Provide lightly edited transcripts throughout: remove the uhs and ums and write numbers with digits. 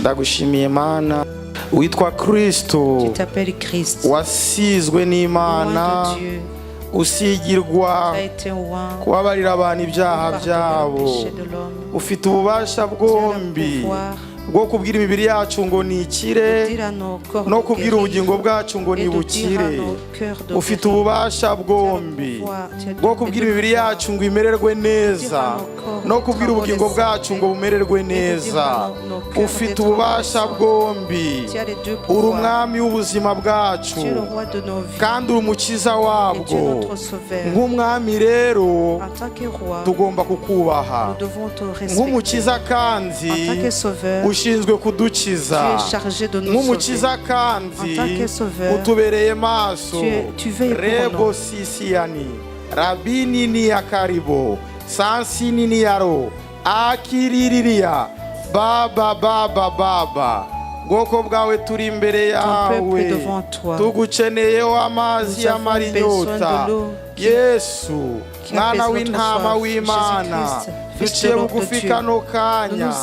ndagushimiye Mana witwa Kristo. Tu t'appelles Christ. Wasizwe n'Imana usigirwa kubabarira abantu ibyaha byabo. Ufite ububasha bwombi bwo kubwira imibiri yacu ngo ni ikire no kubwira ubugingo bwacu ngo ni bukire. Ufite ububasha bwombi bwo kubwira imibiri yacu ngo imererwe neza no kubwira ubugingo bwacu ngo bumererwe neza. Ufite ububasha bwombi. Uri umwami w'ubuzima bwacu kandi uri umukiza wabwo. Nk'umwami rero tugomba kukubaha. Nk'umukiza kandi ushinzwe kudukiza. Nk'umukiza kandi utubereye maso. Rebo sisiyani rabini ni ya karibo sansini ni yaro akiririya baba baba baba. Bwoko bwawe turi imbere yawe tuguceneyeho amazi y'amara inyota. Yesu mwana w'intama w'Imana duciye bugufi kano kanya.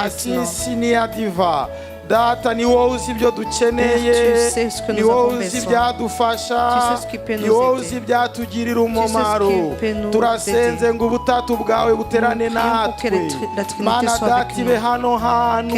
Asisi ni ya diva Data ni wowe uzi ibyo dukeneye, ni wowe uzi ibyadufasha, ni wowe uzi ibyatugirira umumaro. Turasenze ngo ubutatu bwawe buterane natwe. Mana Data ibe hano hantu,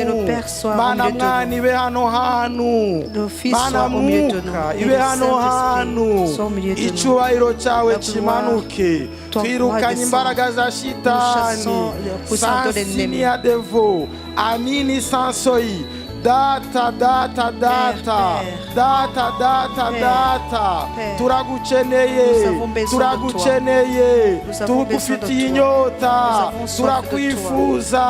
Mana Mwana ibe hano hantu, Mana Mwuka ibe hano hantu. Icyubahiro cyawe kimanuke. Twirukanye imbaraga za shitani. Sansini ya devo anini sansoyi. Data data data data data data turagukeneye, turagukeneye, tugufitiye inyota, turakwifuza,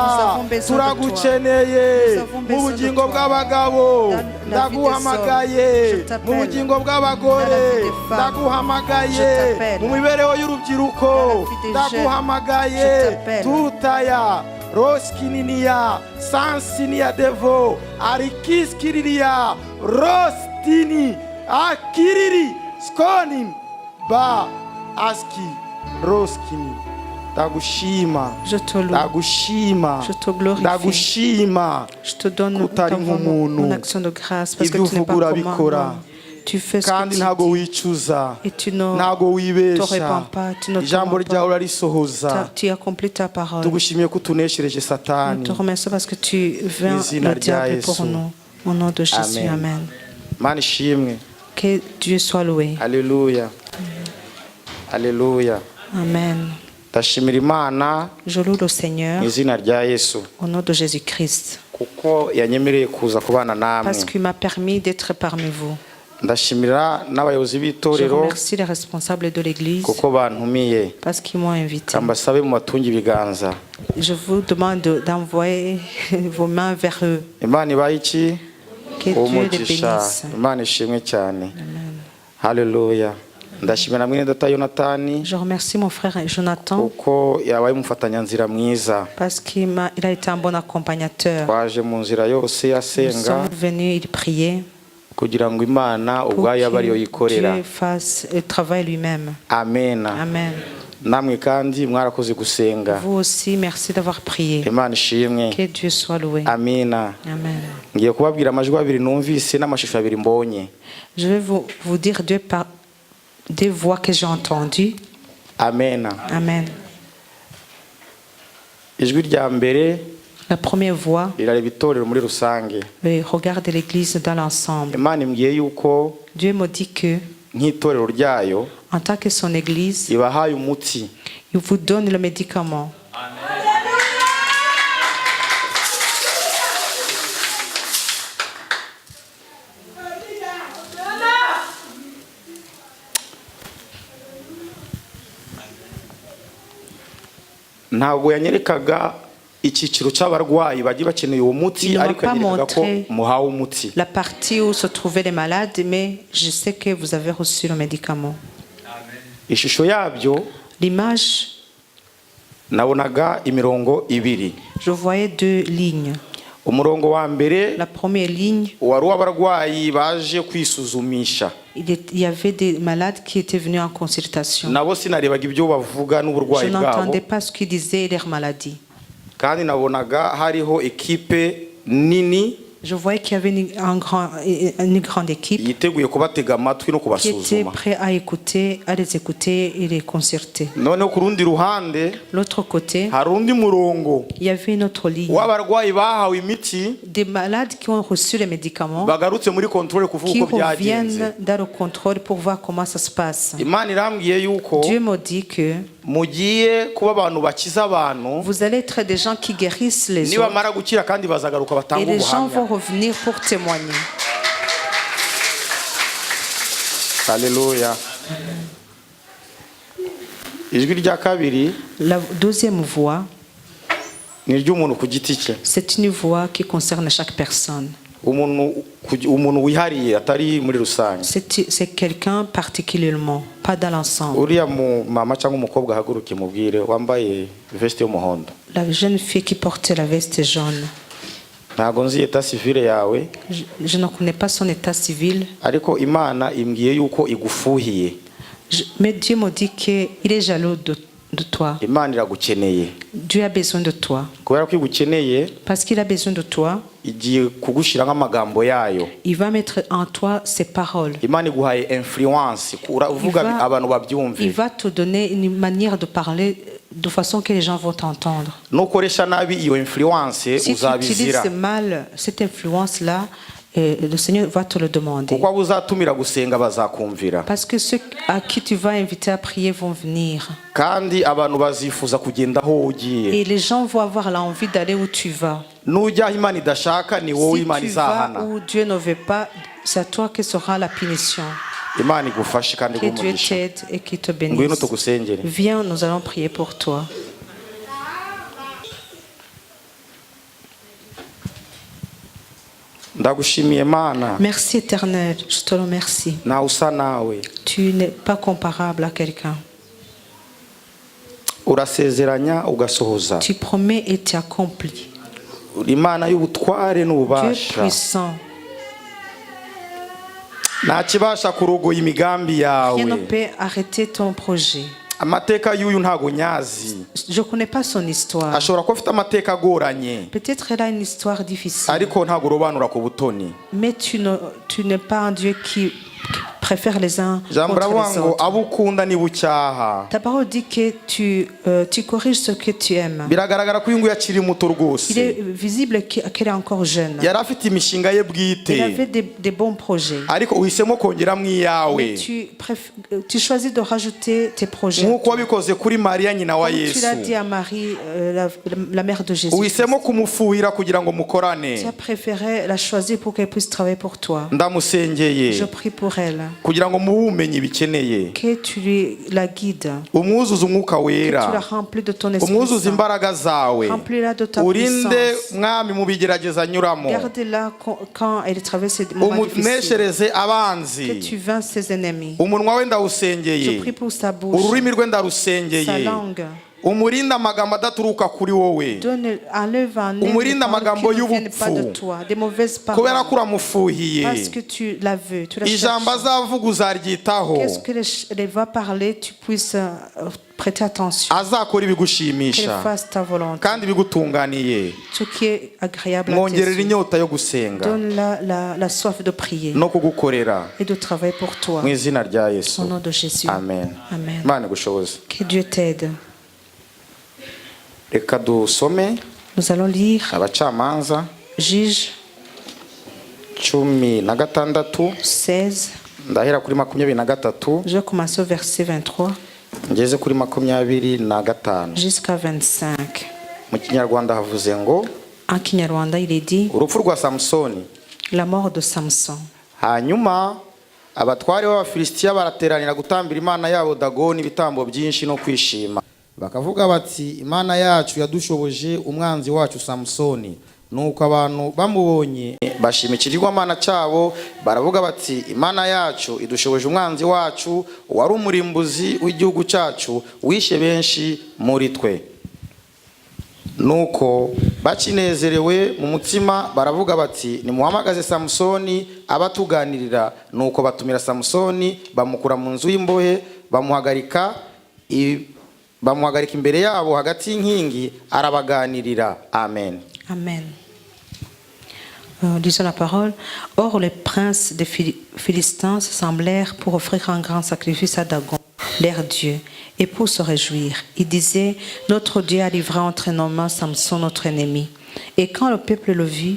turagukeneye. Mu bugingo bw'abagabo ndaguhamagaye, mu bugingo bw'abagore ndaguhamagaye, mu mibereho y'urubyiruko ndaguhamagaye. Tutaya Roskiniya, Sansiniya devo, Arikiskiriya, Rostini, Akiriri, Skonin, Ba, Aski, Roskini. Dagushima, Dagushima, je te glorifie, Dagushima, je te donne mon action de grâce parce que tu n'es pas comme moi. Tu fais ce que tu dis et tu ne te répands pas, tu ne te tu accomplis ta parole. Nous te remercions parce que tu vaincs le diable pour nous. Au nom de Jésus, Amen. Que Dieu soit loué. Alléluia. Alléluia. Amen. Je loue le Seigneur au nom de Jésus-Christ parce qu'il m'a permis d'être parmi vous. Je remercie les responsables de l'église parce qu'ils m'ont invité. Je vous demande d'envoyer vos mains vers eux. Que Dieu les bénisse. Amen. Alléluia. Je remercie mon frère Jonathan parce qu'il a été un bon accompagnateur. Nous sommes venus prier pour que Dieu fasse le travail lui-même. Amen. Amen. Vous aussi, merci d'avoir prié. Que Dieu soit loué. Amen. Amen. Je vais vous dire deux voix que j'ai entendues. Amen. Amen. La première voix, regarde l'église dans l'ensemble. Dieu me dit que, en tant que son église, il vous donne le médicament. Ntabwo yanyerekaga icyiciro cy'abarwayi bagiye bakeneye uwo muti ariko yanyerekaga ko muhawe umuti. La partie où se trouvaient les malades, mais je sais que vous avez reçu le médicament. Ishusho yabyo, l'image, nabonaga imirongo ibiri. Je voyais deux lignes. Umurongo wa mbere, la première ligne, wari w'abarwayi baje kwisuzumisha. Il y avait des malades qui étaient venus en consultation. Je n'entendais pas ce qu'ils disaient leur maladie. Kandi nabonaga hariho equipe nini. Je voyais qu'il y avait une grande équipe qui était prête à écouter, à les écouter et les concerter. L'autre côté, il y avait une autre ligne des malades qui ont reçu les médicaments, qui reviennent dans le contrôle pour voir comment ça se passe. Dieu me dit que vous allez être des gens qui guérissent les autres et les gens vont revenir pour témoigner. Alléluia. La deuxième voix, c'est une voix qui concerne chaque personne. C'est quelqu'un particulièrement, pas dans l'ensemble. La jeune fille qui portait la veste jaune. Je ne connais pas son état civil. Mais Dieu me dit qu'il est jaloux de toi. Dieu a besoin de toi. Parce qu'il a besoin de toi, il va mettre en toi ses paroles. Il va te donner une manière de parler de façon que les gens vont t'entendre. Si tu utilises mal cette influence-là, le Seigneur va te le demander. Parce que ceux à qui tu vas inviter à prier vont venir. Et les gens vont avoir l'envie d'aller où tu vas. Si tu vas où Dieu ne veut pas, c'est à toi que sera la punition. Que Dieu t'aide et qu'il te bénisse. Viens, nous allons prier pour toi. Merci éternel, je te remercie. Tu n'es pas comparable à quelqu'un. Tu promets et tu accomplis. Dieu puissant. Rien ne peut arrêter ton projet. Je ne connais pas son histoire. Peut-être elle a une histoire difficile. Mais tu n'es pas un Dieu qui préfère les uns contre les autres. Ta parole dit que tu corriges ce que tu aimes. Il est visible qu'elle est encore jeune. Il avait des bons projets. Mais tu choisis de rajouter tes projets. Comme tu l'as dit à Marie, la mère de Jésus. Tu as préféré la choisir pour qu'elle puisse travailler pour toi. Je prie pour elle. Que tu la guides. Que tu la remplis de ton esprit Saint. Remplis-la de ta puissance. Garde-la quand elle traverse des moments difficiles. Que tu vainques ses ennemis. Je prie pour sa bouche, sa langue. umurinda amagambo adaturuka kuri wowe, umurinda amagambo y'ubupfu, kubera ko uramufuhiye, ijambo azavuga uzaryitaho, azakora ibigushimisha kandi bigutunganiye, mwongerera inyota yo gusenga no kugukorera mu izina rya Yesu. Amen. Imana igushoboze. Reka dusome. Nous allons lire Abacamanza Juge 16. Ndahera kuri 23. Je commence au verset 23. Ngeze kuri 25. Jusqu'à 25. Mu Kinyarwanda havuze ngo, en Kinyarwanda il est dit, urupfu rwa Samsoni, la mort de Samson. Hanyuma abatware b'Abafilisitiya barateranira gutambira Imana yabo Dagoni ibitambo byinshi no kwishima. Bakavuga bati, Imana yacu yadushoboje umwanzi wacu Samsoni. Nuko abantu bamubonye bashimikirwa Imana cyabo, baravuga bati, Imana yacu idushoboje umwanzi wacu wari umurimbuzi w'igihugu cyacu, wishe benshi muri twe. Nuko bakinezerewe mu mutima baravuga bati, nimuhamagaze Samsoni abatuganirira. Nuko batumira Samsoni, bamukura mu nzu y'imbohe, bamuhagarika imbere yabo hagati y'inkingi, arabaganirira. Amen. Amen. Lisons la parole. Or, les princes des Philistins s'assemblèrent pour offrir un grand sacrifice à Dagon, leur Dieu, et pour se réjouir. Ils disaient, notre Dieu a livré entre nos mains Samson, notre ennemi. Et quand le peuple le vit,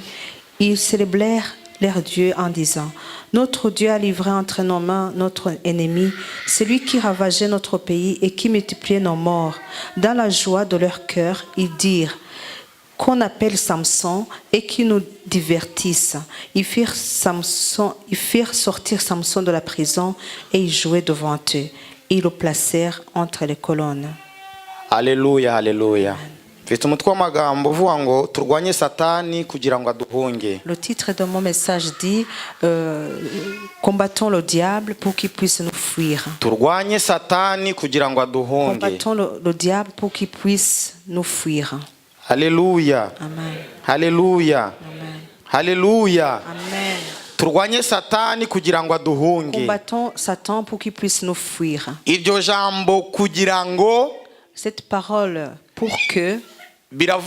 ils célébrèrent leur Dieu en disant, notre Dieu a livré entre nos mains notre ennemi, celui qui ravageait notre pays et qui multipliait nos morts. Dans la joie de leur cœur, ils dirent, qu'on appelle Samson et qui nous divertisse. Ils firent sortir Samson de la prison et ils jouaient devant eux. Ils le placèrent entre les colonnes. Alléluia, alléluia. Le titre de mon message dit combattons le diable pour qu'il puisse nous fuir. Combattons le diable pour qu'il puisse nous fuir. Alléluia. Amen. Alléluia. Amen. Alléluia. Amen. Combattons Satan pour qu'il puisse nous fuir. Cette parole pour que ça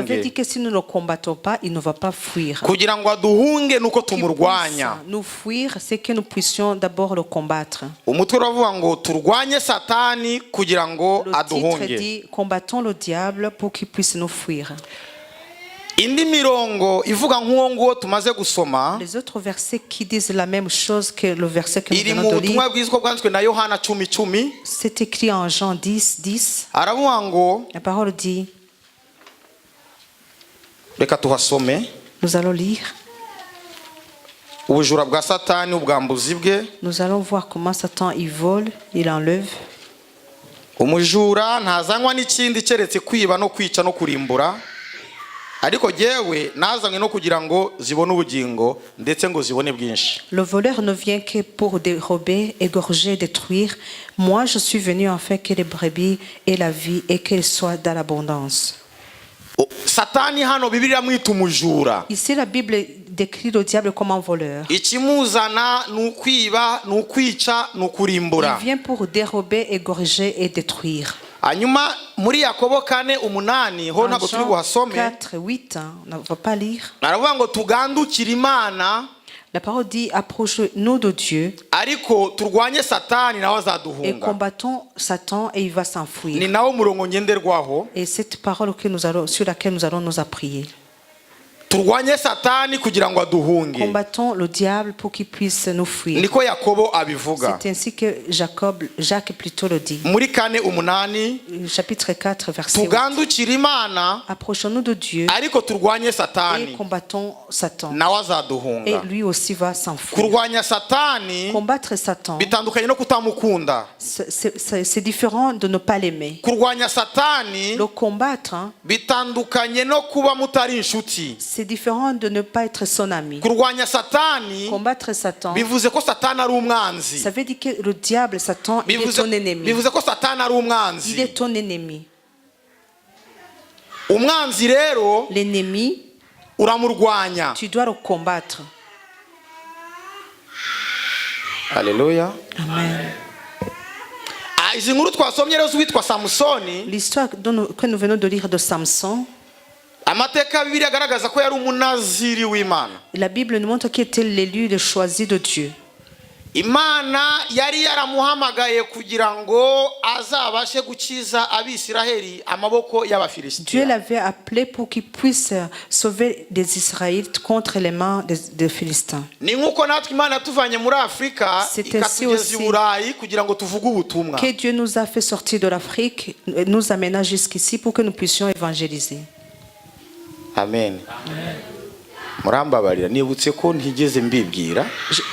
veut dire que si nous ne le combattons pas, il ne va pas fuir. Nous fuir, c'est que nous puissions d'abord le combattre. Le titre dit combattons le diable pour qu'il puisse nous fuir. Les autres versets qui disent la même chose que le verset que nous venons de lire, c'est écrit en Jean 10, 10. La parole dit, nous allons lire. Nous allons voir comment Satan il vole, il enlève. Le voleur ne vient que pour dérober, égorger, détruire. Moi, je suis venu en fait que les brebis aient la vie et qu'elles soient dans l'abondance. Ici, la Bible décrit le diable comme un voleur. Il vient pour dérober, égorger et détruire. Hanyuma muri Yakobo 4:8 ho ntabwo turi buhasome. 4:8, on ne va pas lire. Aravuga ngo tugandukire Imana. La parole dit approche-nous de Dieu. Ariko turwanye Satani nawe azaduhunga. Et combattons Satan et il va s'enfuir. Ni nawo murongo ngenderwaho. Et cette parole que sur laquelle nous allons nous appuyer. Turwanye Satani kugira ngo aduhunge. Combattons le diable pour qu'il puisse nous fuir. Niko Yakobo abivuga. C'est ainsi que Jacques plutôt le dit. Muri 4:8 chapitre 4 verset 8. Tugandukire Imana. Approchons-nous de Dieu. Ariko turwanye Satani. Et combattons Satan. Nawe azaduhunga. Et lui aussi va s'enfuir. Kurwanya Satani. Combattre Satan. Bitandukanye no kutamukunda. C'est différent de ne pas l'aimer. Kurwanya Satani. Le combattre. Bitandukanye no kuba mutari inshuti. C'est différent de ne pas être son ami. Kurwanya Satani. Combattre Satan. Bivuze ko Satani ari umwanzi. Ça veut dire que le diable, Satan, il est ton ennemi. Bivuze ko Satani ari umwanzi. Il est ton ennemi. Umwanzi rero. L'ennemi. Uramurwanya. Tu dois le combattre. Alléluia. Amen. Izi nkuru twasomye rero witwa Samsoni. L'histoire que nous venons de lire de Samson. La Bible nous montre qu'il était l'élu, le choisi de Dieu. Imana yari yaramuhamagaye kugira ngo azabashe gukiza abisiraheli amaboko y'abafilisitiya. Dieu l'avait appelé pour qu'il puisse sauver des Israélites contre les mains des Philistins. Ni nkuko natwe Imana tuvanye muri Afrika ikatugeza i Burayi kugira ngo tuvuge ubutumwa. Que Dieu nous a fait sortir de l'Afrique, nous amena jusqu'ici pour que nous puissions évangéliser. Amen.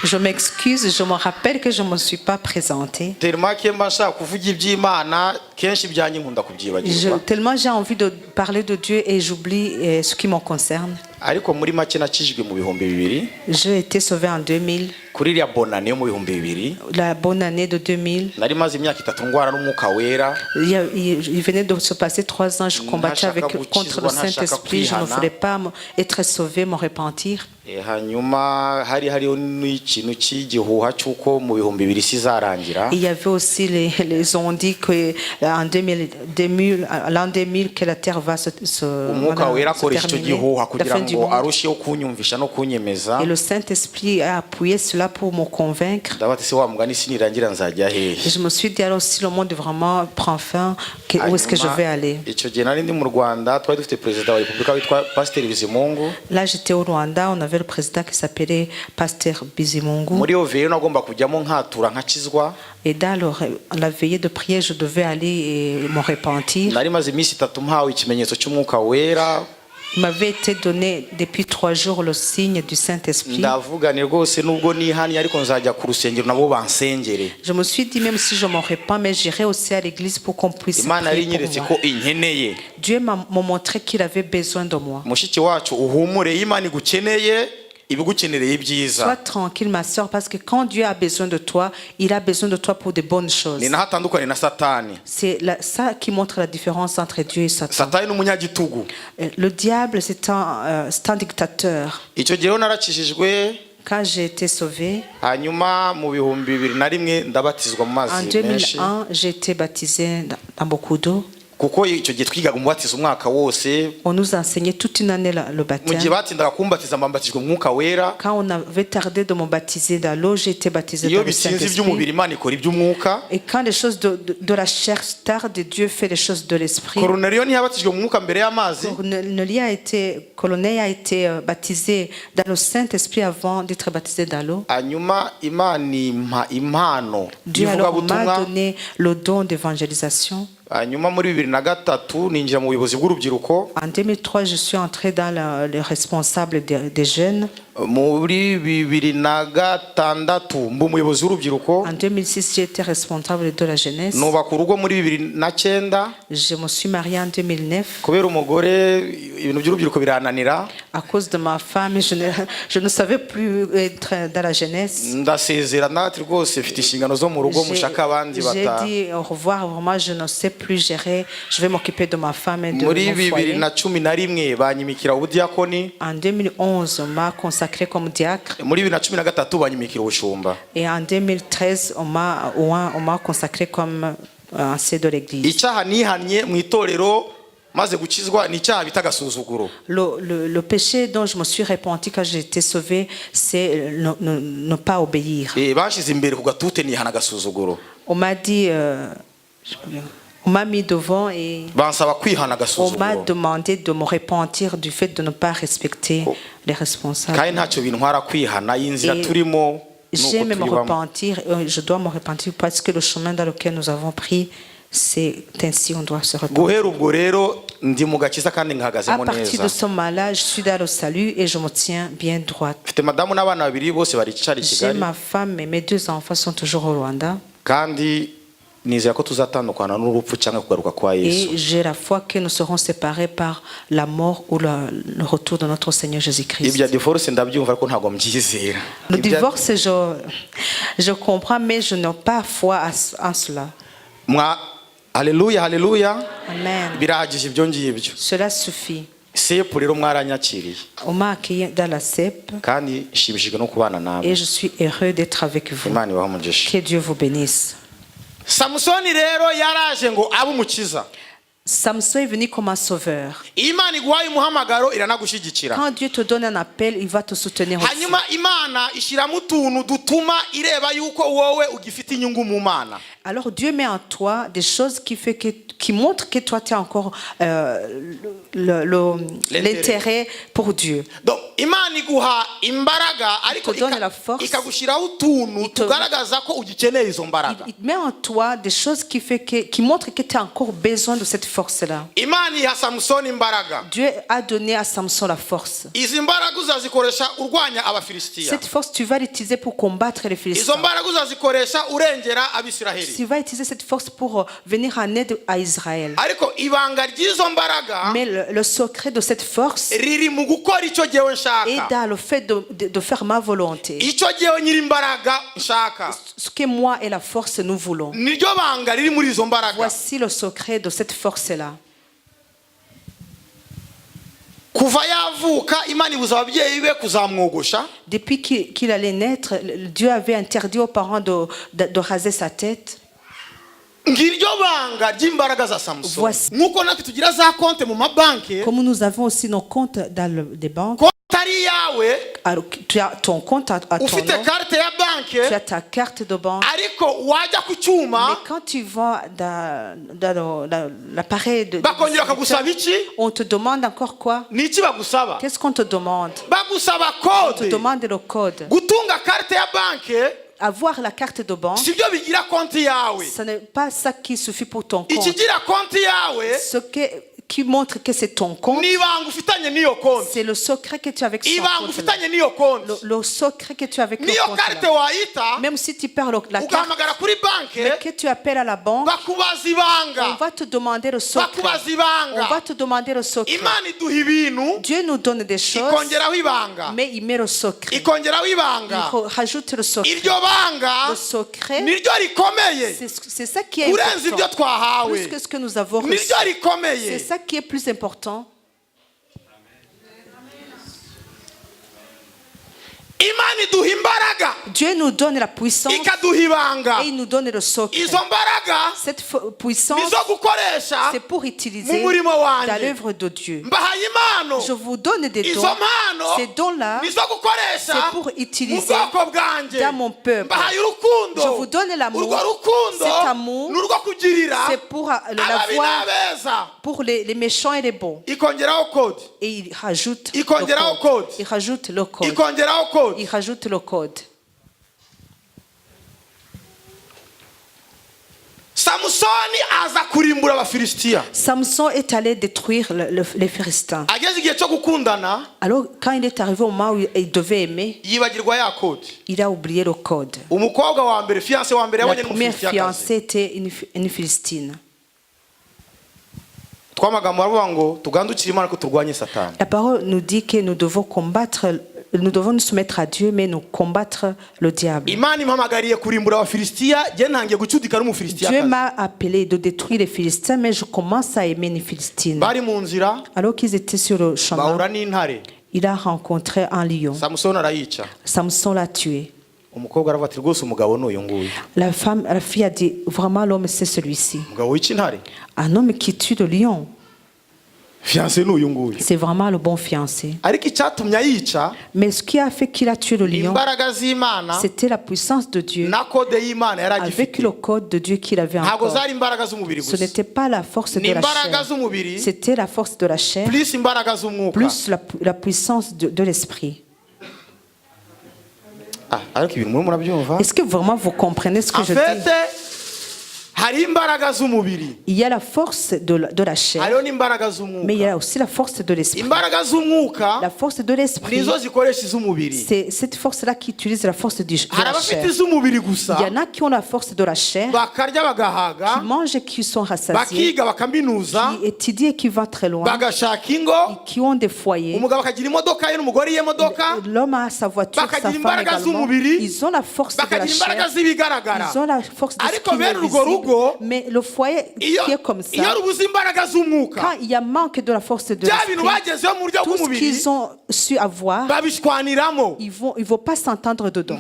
Je m'excuse, je me rappelle que je ne me suis pas présenté. Tellement j'ai envie de parler de Dieu et j'oublie ce qui me concerne. J'ai été sauvé en 2000. La bonne année de 2000. Il venait de se passer 3 ans, je combattais contre le Saint-Esprit, je ne voulais pas être sauvé, me repentir. hanyuma hariho n'ikintu cy'igihuha cy'uko mu bihumbi bibiri sizarangira. Il y avait aussi les ont dit que en 2000 l'an 2000 que la terre va se umwuka wera akoresha icyo gihuha kugira ngo arusheho kunyumvisha no kunyemeza. Et le Saint-Esprit a appuyé cela pour me convaincre. Ndabati se wa mugani sinirangira nzajya hehe. Je me suis dit alors si le monde vraiment prend fin, où est-ce que je vais aller? Icyo gihe nari ndi mu Rwanda, twari dufite perezida wa Repubulika witwa Pasteur Bizimungu. Là j'étais au Rwanda, on avait le président qui s'appelait Pasteur Bizimungu. Muri yo veille nagomba kujyamo nkatura nkakizwa. Et dans la veillée de prière, je devais aller et me repentir. Nari maze iminsi 3 mpawe ikimenyetso cy'umwuka wera. Il m'avait été donné depuis 3 jours le signe du Saint-Esprit. Ndavugane rwose nubwo nihani ariko nzajya ku rusengero nabo bansengere. Je me suis dit même si je m'en repens, mais j'irai aussi à l'église pour qu'on puisse prier pour moi. Dieu m'a montré qu'il avait besoin de moi. Mushiki wacu uhumure, Imana igukeneye. Sois tranquille ma soeur, parce que quand Dieu a besoin de toi, il a besoin de toi pour de bonnes choses. C'est ça qui montre la différence entre Dieu et Satan. Le diable c'est un dictateur. Quand j'ai été sauvé, en 2001 j'ai été baptisé dans beaucoup d'eau. On nous enseignait toute une année le baptême. Quand on avait tardé de me baptiser dans l'eau, j'ai été baptisé dans le Saint-Esprit. Et quand les choses de la chair tardent, Dieu fait les choses de l'esprit. Corneille a été baptisé dans le Saint-Esprit avant d'être baptisé dans l'eau. Dieu alors m'a donné le don d'évangélisation. En 2003, je suis entré dans le responsable des jeunes. En 2006, j'ai été responsable de la jeunesse. Je me suis marié en 2009. À cause de ma femme, je ne savais plus être dans la jeunesse. J'ai dit au revoir, vraiment, je ne sais plus gérer. Je vais m'occuper de ma femme et de mon foyer. En 2011, on m'a consacré comme diacre. Et en 2013, on m'a consacré comme ancien de l'église. Le péché dont je me suis repenti quand j'ai été sauvé, c'est ne pas obéir. On m'a dit, on m'a mis devant et on m'a demandé de me repentir du fait de ne pas respecter les responsables. J'aime me repentir, je dois me repentir parce que le chemin dans lequel nous avons pris, c'est ainsi on doit se repentir. À partir de ce moment-là, je suis dans le salut et je me tiens bien droite. J'ai ma femme et mes 2 enfants sont toujours au Rwanda. Et j'ai la foi que nous serons séparés par la mort ou le retour de notre Seigneur Jésus-Christ. Le divorce, je comprends, mais je n'ai pas foi en cela. Alléluia, alléluia. Amen. Cela suffit. On m'a accueilli dans la CEP et je suis heureux d'être avec vous. Que Dieu vous bénisse. Samson est venu comme un sauveur. Quand Dieu te donne un appel, il va te soutenir aussi. Alors Dieu met en toi des choses qui montrent que toi tu as encore l'intérêt pour Dieu. Donc il te donne la force. Il met en toi des choses qui montrent que tu as encore besoin de cette force-là. Dieu a donné à Samson la force. Cette force, tu vas l'utiliser pour combattre les Philistins. Tu vas utiliser cette force pour venir en aide à Israël. Mais le secret de cette force est dans le fait de faire ma volonté. Ce que moi et la force nous voulons. Voici le secret de cette force-là. Depuis qu'il allait naître, Dieu avait interdit aux parents de raser sa tête. Voici. Comme nous avons aussi nos comptes dans des banques. Alors, tu as ton compte à ton nom, tu as ta carte de banque. Mais quand tu vas dans l'appareil de on te demande encore quoi? Qu'est-ce qu'on te demande? On te demande le code. Avoir la carte de banque, ce n'est pas ça qui suffit pour ton compte. Ce qui montre que c'est ton compte, c'est le secret que tu as avec son compte. Le secret que tu as avec le compte. Même si tu perds la carte, mais que tu appelles à la banque, on va te demander le secret. On va te demander le secret. Dieu nous donne des choses, mais il met le secret. Il rajoute le secret. Le secret, c'est ça qui est important. Plus que ce que nous avons reçu. C'est ça qui est plus important. Dieu nous donne la puissance et il nous donne le secret. Cette puissance, c'est pour utiliser dans l'œuvre de Dieu. Je vous donne des dons. Ces dons-là, c'est pour utiliser dans mon peuple. Je vous donne l'amour. Cet amour, c'est pour l'avoir pour les méchants et les bons. Et il rajoute le code. Il rajoute le code. Il rajoute le code. Samson est allé détruire les Philistins. Alors quand il est arrivé au moment où il devait aimer, il a oublié le code. La première fiancée était une Philistine. La parole nous dit que nous devons combattre. Nous devons nous soumettre à Dieu, mais nous combattre le diable. Dieu m'a appelé de détruire les Philistins, mais je commence à aimer les Philistines. Alors qu'ils étaient sur le chemin, il a rencontré un lion. Samson l'a tué. La fille a dit, vraiment l'homme c'est celui-ci. Un homme qui tue le lion. C'est vraiment le bon fiancé. Mais ce qui a fait qu'il a tué le lion, c'était la puissance de Dieu avec le code de Dieu qu'il avait encore. Ce n'était pas la force de la chair, c'était la force de la chair plus la puissance de l'esprit. Est-ce que vraiment vous comprenez ce que je dis? Il y a la force de la chair, mais il y a aussi la force de l'esprit. La force de l'esprit, c'est cette force-là qui utilise la force de la chair. Il y en a qui ont la force de la chair, qui mangent et qui sont rassasiés, qui étudient et qui vont très loin, qui ont des foyers. L'homme a sa voiture, sa femme également. Ils ont la force de la chair, ils ont la force de ce qui est visible. Mais le foyer qui est comme ça, quand il y a manque de la force de l'esprit, tout ce qu'ils ont su avoir, ils vont pas s'entendre dedans.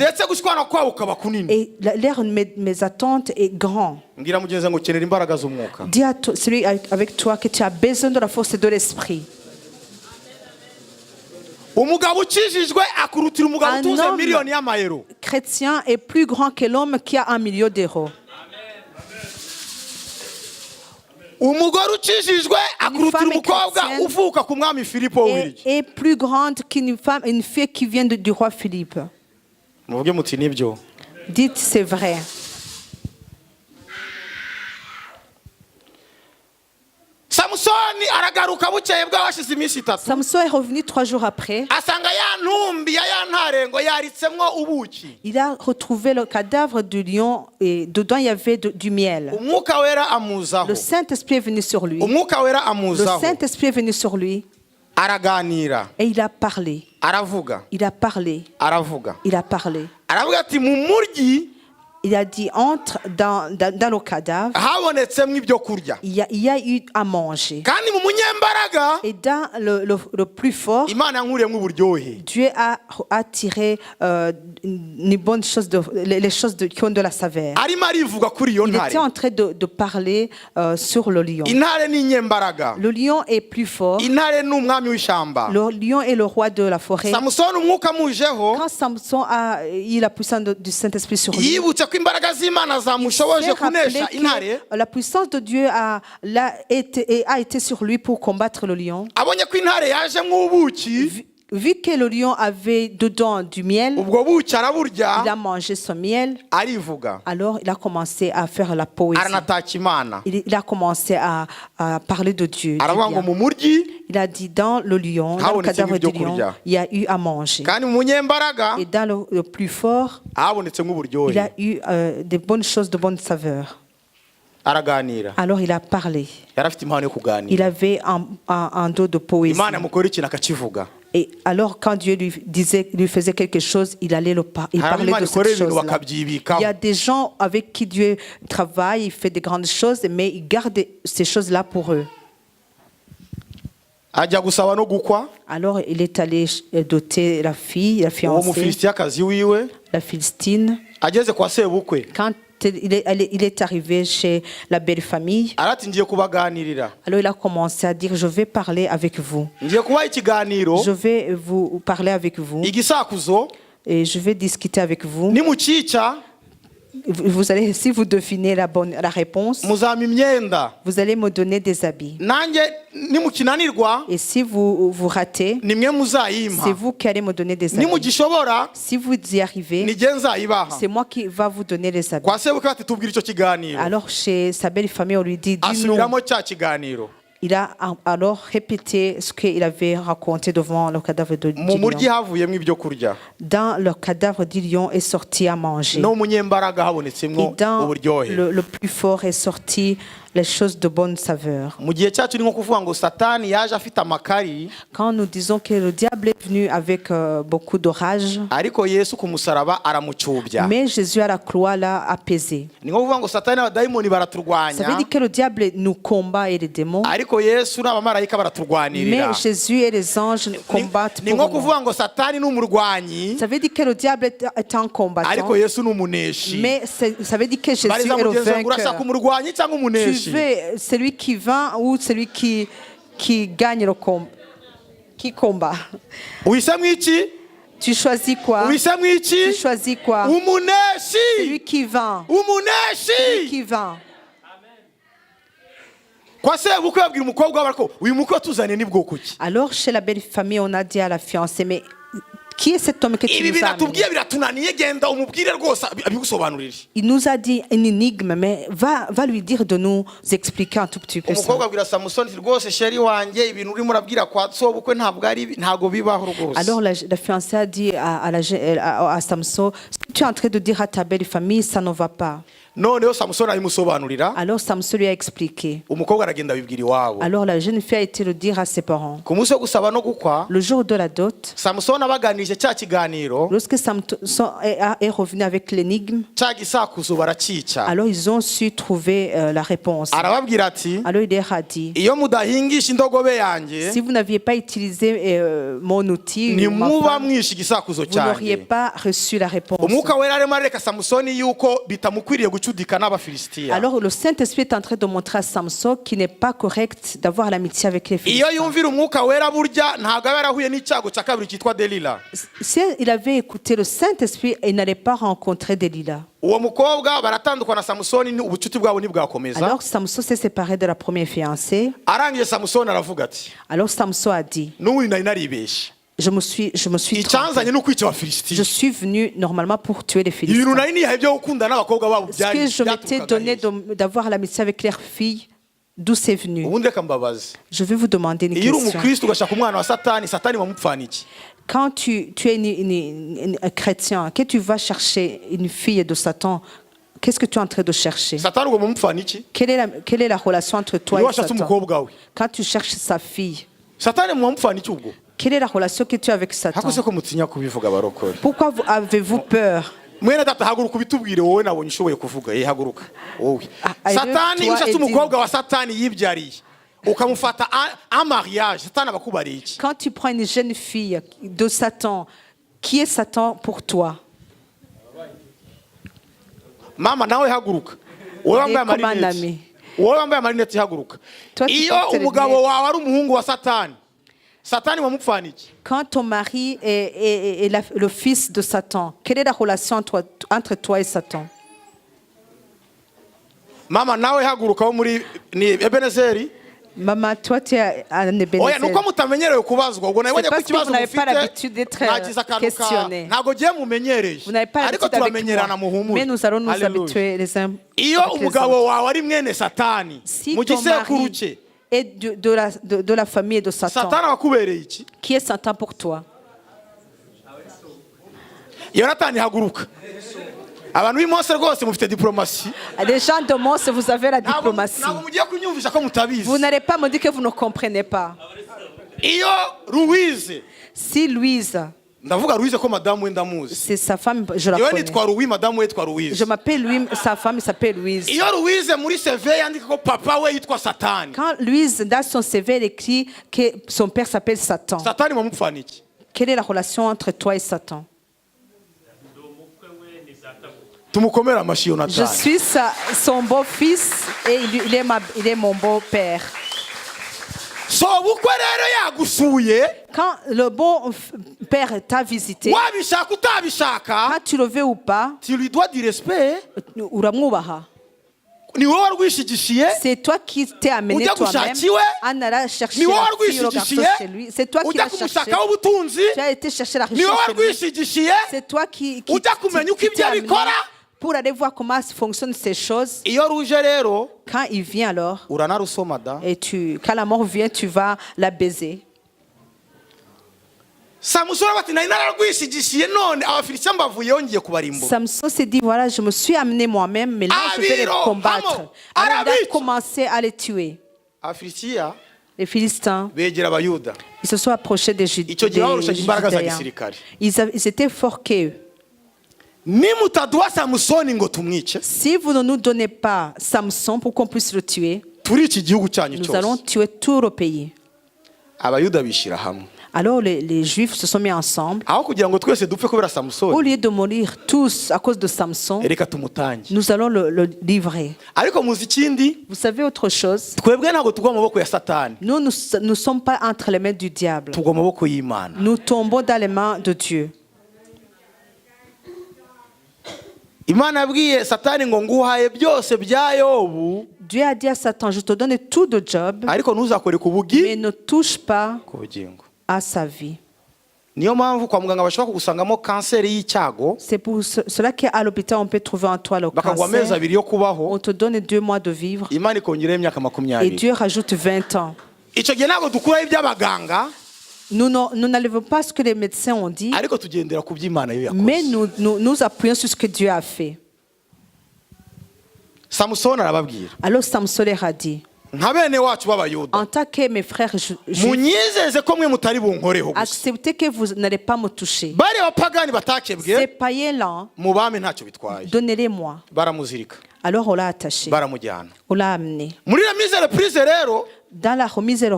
Et leur mésattente est grande. Dis à celui avec toi que tu as besoin de la force de l'esprit. Un homme chrétien est plus grand que l'homme qui a 1 million d'euros. Est plus grande qu'une femme, une fille qui vient du roi Philippe. Dites c'est vrai. Samson est revenu 3 jours après. Il a retrouvé le cadavre du lion et dedans il y avait du miel. Le Saint-Esprit est venu sur lui. Le Saint-Esprit est venu sur lui. Et il a parlé. Il a parlé. Il a parlé. Il a dit entre dans le cadavre. Il y a eu à manger. Et dans le plus fort, Dieu a tiré une bonne chose les choses qui ont de la saveur. Il était en train de parler sur le lion. Le lion est plus fort. Le lion est le roi de la forêt. Quand Samson a eu la puissance du Saint-Esprit sur lui, la puissance de Dieu a été sur lui pour combattre le lion. Vu que le lion avait dedans du miel, il a mangé son miel. Alors il a commencé à faire la poésie. Il a commencé à parler de Dieu. Il a dit dans le lion, dans le cadavre du lion, il y a eu à manger. Et dans le plus fort, il a eu des bonnes choses de bonne saveur. Alors il a parlé. Il avait un dos de poésie. Et alors quand Dieu lui faisait quelque chose, il allait il parlait de cette chose-là. Il y a des gens avec qui Dieu travaille, il fait de grandes choses, mais il garde ces choses-là pour eux. Alors il est allé doter la fille, la fiancée, la Philistine. Quand il est arrivé chez la belle famille, alors il a commencé à dire, je vais parler avec vous. Je vais vous parler avec vous. Et je vais discuter avec vous. Vous allez, si vous devinez la réponse, vous allez me donner des habits. Et si vous ratez, c'est vous qui allez me donner des habits. Si vous y arrivez, c'est moi qui va vous donner les habits. Alors chez sa belle famille, on lui dit, dis-nous. Il a alors répété ce qu'il avait raconté devant le cadavre du lion. Dans le cadavre du lion est sorti à manger. Et dans le plus fort est sorti les choses de bonne saveur. Quand nous disons que le diable est venu avec beaucoup de rage, mais Jésus à la croix l'a apaisé. Ça veut dire que le diable nous combat et les démons, mais Jésus et les anges combattent pour nous. Ça veut dire que le diable est un combattant, mais ça veut dire que Jésus est le vainqueur. Tu veux celui qui vainc ou celui qui gagne le combat, qui combat? Tu choisis quoi? Tu choisis quoi? Celui qui vainc. Celui qui vainc. Alors chez la belle famille, on a dit à la fiancée, mais qui est cet homme que tu nous as amené? Il nous a dit une énigme, mais va lui dire de nous expliquer un tout petit peu ça. Alors la fiancée a dit à Samson, tu es en train de dire à ta belle famille, ça ne va pas. Alors Samson lui a expliqué. Alors la jeune fille a été le dire à ses parents. Le jour de la dot, lorsque Samson est revenu avec l'énigme, alors ils ont su trouver la réponse. Alors il leur a dit, si vous n'aviez pas utilisé mon outil, vous n'auriez pas reçu la réponse. Alors le Saint-Esprit est en train de montrer à Samson qu'il n'est pas correct d'avoir l'amitié avec les Philistins. Si il avait écouté le Saint-Esprit, il n'allait pas rencontrer Delilah. Alors Samson s'est séparé de la première fiancée. Alors Samson a dit, je me suis trompé. Je suis venu normalement pour tuer les Philistins. Ce que je m'étais donné d'avoir l'amitié avec leurs filles, d'où c'est venu? Je vais vous demander une question. Quand tu es un chrétien, que tu vas chercher une fille de Satan, qu'est-ce que tu es en train de chercher? Quelle est la relation entre toi et Satan? Quand tu cherches sa fille, quelle est la relation que tu as avec Satan? Pourquoi avez-vous peur mwene data haguruka ubitubwire wowe nabonye ushoboye kuvuga haguruka wowe satani ushatse umukobwa wa satani yibyariye ukamufata un mariage satani abakubariye iki quand tu prends une jeune fille de Satan qui est Satan pour toi mama nawe haguruka wowe wambaye amarinete wowe wambaye amarinete haguruka iyo umugabo wawe ari umuhungu wa satani Satani wamupfana iki quand ton mari est le fils de Satan quelle est la relation entre toi et Satan mama nawe haguruka wo muri ni Ebenezeri Maman, toi, tu es un Ebenezer. Oya, nuko mutamenyereye kubazwa. Ubwo nawe ko ikibazo mufite questionné. Ntago giye mumenyereye. Ariko turamenyerana muhumure. Mais nous allons nous habituer les uns. Iyo umugabo wawe ari mwene Satani, mu gisekuru cye et de la famille de Satan. Satani wakubereye iki? Qui est Satan pour toi? Yonatani haguruka. Abantu b'Imose rwose mufite diplomasi. Les gens de Mose, vous avez la diplomatie. Vous n'allez pas me dire que vous ne comprenez pas. Si Louise, c'est sa femme, je la connais. Je m'appelle Louise, sa femme s'appelle Louise. Quand Louise, dans son CV, elle écrit que son père s'appelle Satan. Quelle est la relation entre toi et Satan? Je suis son beau-fils et il est mon beau-père. Quand le beau-père t'a visité, quand tu le veux ou pas, tu lui dois du respect. C'est toi qui t'es amené toi-même en allant chercher la fille, le garçon chez lui. C'est toi qui l'as cherché. Tu as été chercher la richesse chez lui. C'est toi qui t'es amené pour aller voir comment fonctionnent ces choses. Quand il vient alors, et quand la mort vient, tu vas la baiser. Samson s'est dit, voilà, je me suis amené moi-même, mais là je vais les combattre. Alors il a commencé à les tuer. Les Philistins, ils se sont approchés des Judéens. Ils étaient forts qu'eux. Si vous ne nous donnez pas Samson pour qu'on puisse le tuer, nous allons tuer tout le pays. Alors les Juifs se sont mis ensemble. Au lieu de mourir tous à cause de Samson, nous allons le livrer. Vous savez autre chose? Nous ne sommes pas entre les mains du diable. Nous tombons dans les mains de Dieu. Dieu a dit à Satan, je te donne tout de Job, mais ne touche pas à sa vie. C'est pour cela qu'à l'hôpital on peut trouver en toi le cancer. On te donne 2 mois de vivre et Dieu rajoute 20 ans. Nous n'enlevons pas ce que les médecins ont dit, mais nous appuyons sur ce que Dieu a fait. Alors Samson leur a dit, en tant que mes frères juifs, acceptez que vous n'allez pas me toucher. Ces païens-là, donnez-les-moi. Alors on l'a attaché, on l'a amené. Dans la remise et le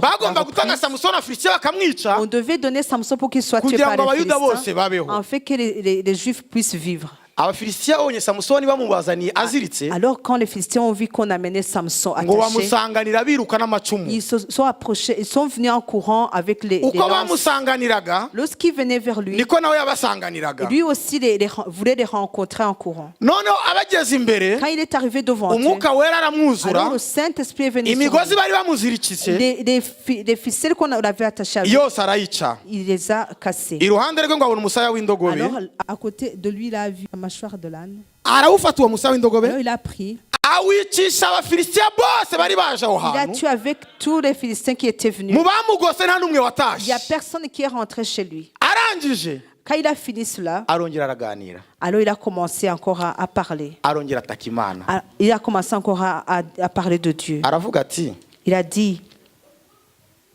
on devait donner Samson pour qu'il soit tué par les Philistins, en fait que les Juifs puissent vivre. Alors quand les Philistins ont vu qu'on amenait Samson attaché, ils se sont approchés, ils sont venus en courant avec les lances. Lorsqu'ils venaient vers lui, lui aussi voulait les rencontrer en courant. Quand il est arrivé devant eux, alors le Saint-Esprit est venu sur lui. Les ficelles qu'on avait attachées à lui, il les a cassées. Alors à côté de lui, il a vu la mâchoire de l'âne. Alors il a pris. Il a tué avec tous les Philistins qui étaient venus. Il n'y a personne qui est rentré chez lui. Quand il a fini cela, alors il a commencé encore à parler. Il a commencé encore à parler de Dieu. Il a dit,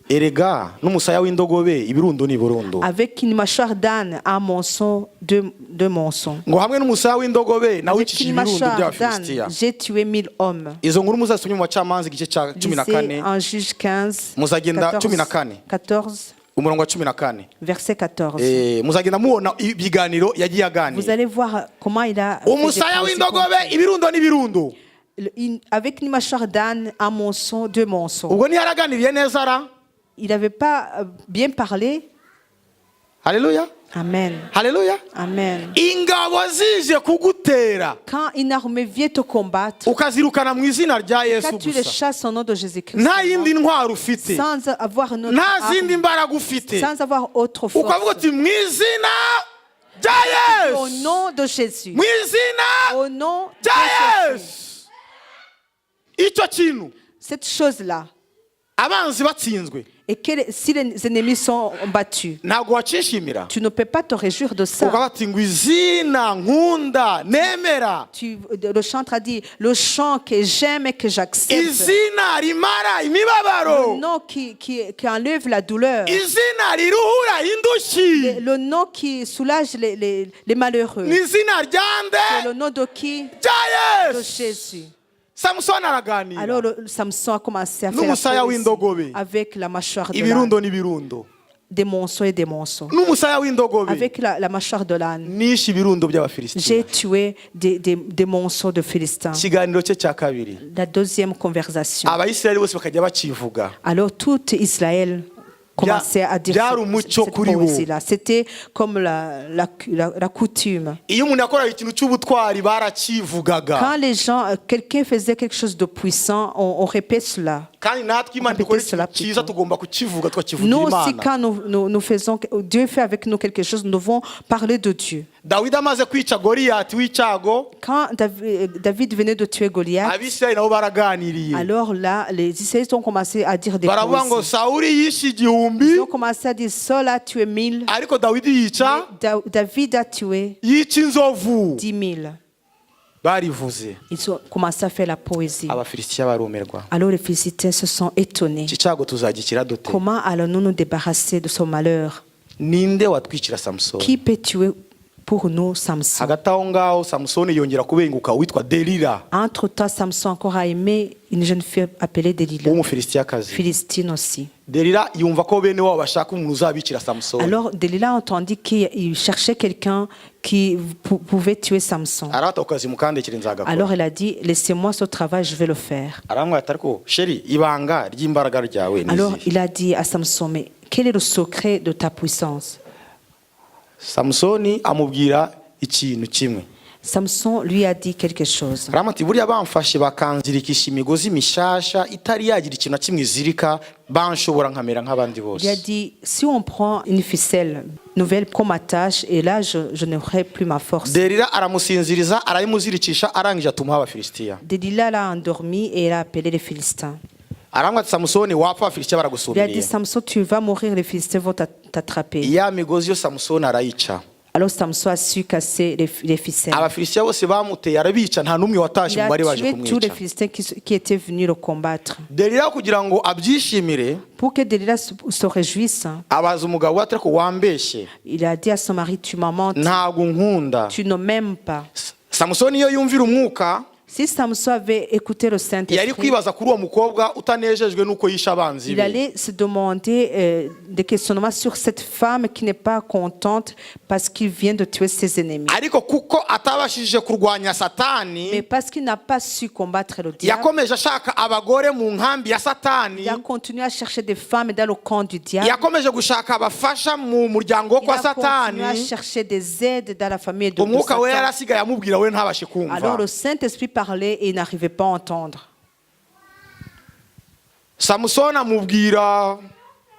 erega n'umusaya w'indogobe ibirundo ni burundo. Avec une mâchoire d'âne, un monceau, deux monceaux. Ngo hamwe n'umusaya w'indogobe nawe Avec wicishije une ibirundo mâchoire by'Abafilisitiya. d'âne, j'ai tué 1000 hommes. Izo nkuru muzasomye mu bacamanza igice cya 14 En Juge 15, muzagenda 14, 14 umurongo wa 14 verset 14. muzagenda mubona ibiganiro yagiye Vous aganira. allez voir comment il a fait Umusaya des w'indogobe ibirundo n'ibirundo. avec une mâchoire d'âne, un monceau, deux monceaux. Ubwo ntiyaraganiriye neza ra? Il n'avait pas bien parlé. Haleluya. Amen. Haleluya. Amen. Ingabo zije kugutera. Quand une armée vient te combattre, ukazirukana mu izina rya Yesu quand tu les gusa. chasses au nom de Jésus-Christ, Nta yindi ntwaro ufite. sans avoir une autre Nta zindi arme, mbaraga ufite. sans avoir autre force, Ukavuga uti mu izina rya au Yesu. nom de Jésus, Mu izina au nom de rya Jésus, Yesu. Icyo kintu cette chose-là, abanzi batsinzwe et que si les ennemis sont battus, ntabwo wacishimira. tu ne peux pas te réjouir de ça. Ukavuga ati ngo izina nkunda nemera. Le chantre a dit, le chant que j'aime et que j'accepte, Izina rimara imibabaro. le nom qui enlève la douleur, Izina riruhura indushyi. le nom qui soulage les malheureux. Ni izina C'est ryande le nom de qui? rya De Yesu. Jésus. Samusoni araganira. Alors Samson a commencé à faire N'umusaya la poésie w'indogobe. avec la mâchoire de Ibirundo l'âne, n'ibirundo. des monceaux et des monceaux. N'umusaya w'indogobe. Avec la mâchoire de l'âne, Nishe ibirundo by'Abafilisitiya. j'ai tué des monceaux de Philistins. Ikiganiro cye cya kabiri. La deuxième conversation. Abayisiraheli bose bakajya bakivuga. Alors tout Israël commençait à dire cette poésie-là. C'était comme la coutume. Iyo umuntu yakoraga ikintu cy'ubutwari barakivugaga. Quand les gens, quelqu'un faisait quelque chose de puissant, on répète cela. Kandi natwe Imana ikora ikintu cyiza tugomba kukivuga tukakivugira Nous aussi, Imana. quand nous faisons, Dieu fait avec nous quelque chose, nous devons parler de Dieu. Dawidi amaze kwica Goliyati w'icyago, Quand David venait de tuer Goliath, Abisirayeli nabo baraganiriye. alors là, les Israélites ont commencé à dire des Baravuga ngo poésies. Sawuli yishe igihumbi, Ils ont commencé à dire, Saul a tué 1000, ariko Dawidi yica David a tué inzovu. 10 000. Barivuze. Ils ont commencé à faire la poésie. Abafilisitiya barumirwa. Alors les Philistins se sont étonnés. Iki cyago tuzagikira dute? Comment allons-nous nous débarrasser de ce malheur? Ninde watwikira Samusoni? Qui peut tuer pour nous Samson? Hagati aho ngaho Samusoni yongera kubenguka witwa Delila, Entre-temps, Samson encore a aimé une jeune fille appelée Delilah, w'Umufilisitiyakazi. Philistine aussi. Delila yumva ko bene wabo bashaka umuntu uzabikira Samusoni. Alors Delilah entendit qu'il cherchait quelqu'un qui pouvait tuer Samson. Arata ukazi mukandekere nzagakora. Alors elle a dit, laissez-moi ce travail, je vais le faire. Aramubwira ati ariko sheri ibanga ry'imbaraga ryawe ni Alors izihe? il a dit à Samson, mais quel est le secret de ta puissance? Samusoni amubwira ikintu kimwe. Samson lui a dit quelque chose. Aramati buriya bamfashe bakanzirikisha imigozi mishasha itari yagira ikintu na kimwe izirika banshobora nkamera nk'abandi bose. Il a dit, si on prend une ficelle nouvelle comme attache, et là je n'aurai plus ma force. Delila aramusinziriza arayimuzirikisha arangije atuma Abafilisitiya. Delilah l'a endormi et elle a appelé les Philistins. Aramubwira ati Samusoni wapfa Abafilisitiya Il a dit, baragusumiriye. Samson, tu vas mourir, les Philistins vont t'attraper. Ya migozi yo Samusoni arayica. Alors Samson a su casser les ficelles. Abafilisitiya bose bamuteye arabica nta numwe watashye Il mu bari a baje tué tous les kumwica. Philistins qui étaient venus le combattre. Delila kugira ngo abyishimire Pour que Delilah se réjouisse, abaza umugabo ati ariko wambeshye il a dit à son mari, tu m'as menti, ntabwo nkunda. tu ne m'aimes pas. Samusoni iyo yumvira umwuka Si Samson avait écouté le yari Saint-Esprit, kwibaza kuri uwo mukobwa utanejejwe nuko yisha abanzi il be. allait se demander des questionnements sur cette femme qui n'est pas contente parce qu'il vient de tuer ses ennemis. Ariko kuko atabashije kurwanya Satani, Mais parce qu'il n'a pas su combattre le diable, yakomeje ashaka abagore mu nkambi ya Satani, il a continué à chercher des femmes dans le camp du diable. yakomeje gushaka abafasha mu muryango wo Il kwa a continué à Satani. chercher des aides dans la famille de Umwuka we Satan. yarasigaye amubwira we ntabashe Alors kumva. le Saint-Esprit parlait et il n'arrivait pas à entendre. Samusoni amubwira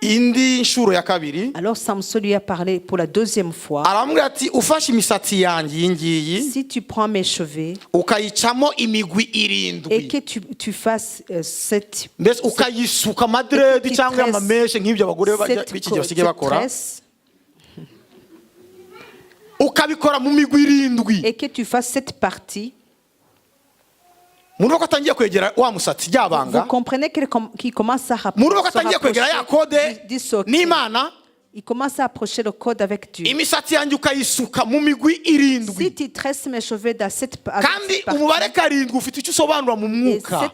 indi nshuro ya kabiri, Alors Samson lui a parlé pour la deuxième fois. aramubwira ati ufashe imisatsi yanjye iyi ngiyi Si tu prends mes cheveux ukayicamo imigwi et irindwi, que tu fasses cette mbese ukayisuka amadredi cyangwa amameshe nk'ibyo abagore b'iki gihe basigaye bakora, tresse, ukabikora mu migwi irindwi, et que tu fasses cette partie, Muruko atangiye kwegera wa musatsi ryabanga. Vous comprenez qu'il commence à Muruko atangiye kwegera ya kode n'Imana. Il commence à approcher le code avec Dieu. Imisatsi yanjye ukayisuka mu migwi irindwi. Si tu tresses mes cheveux dans cette partie. Kandi umubare karindwi ufite icyo usobanura mu mwuka.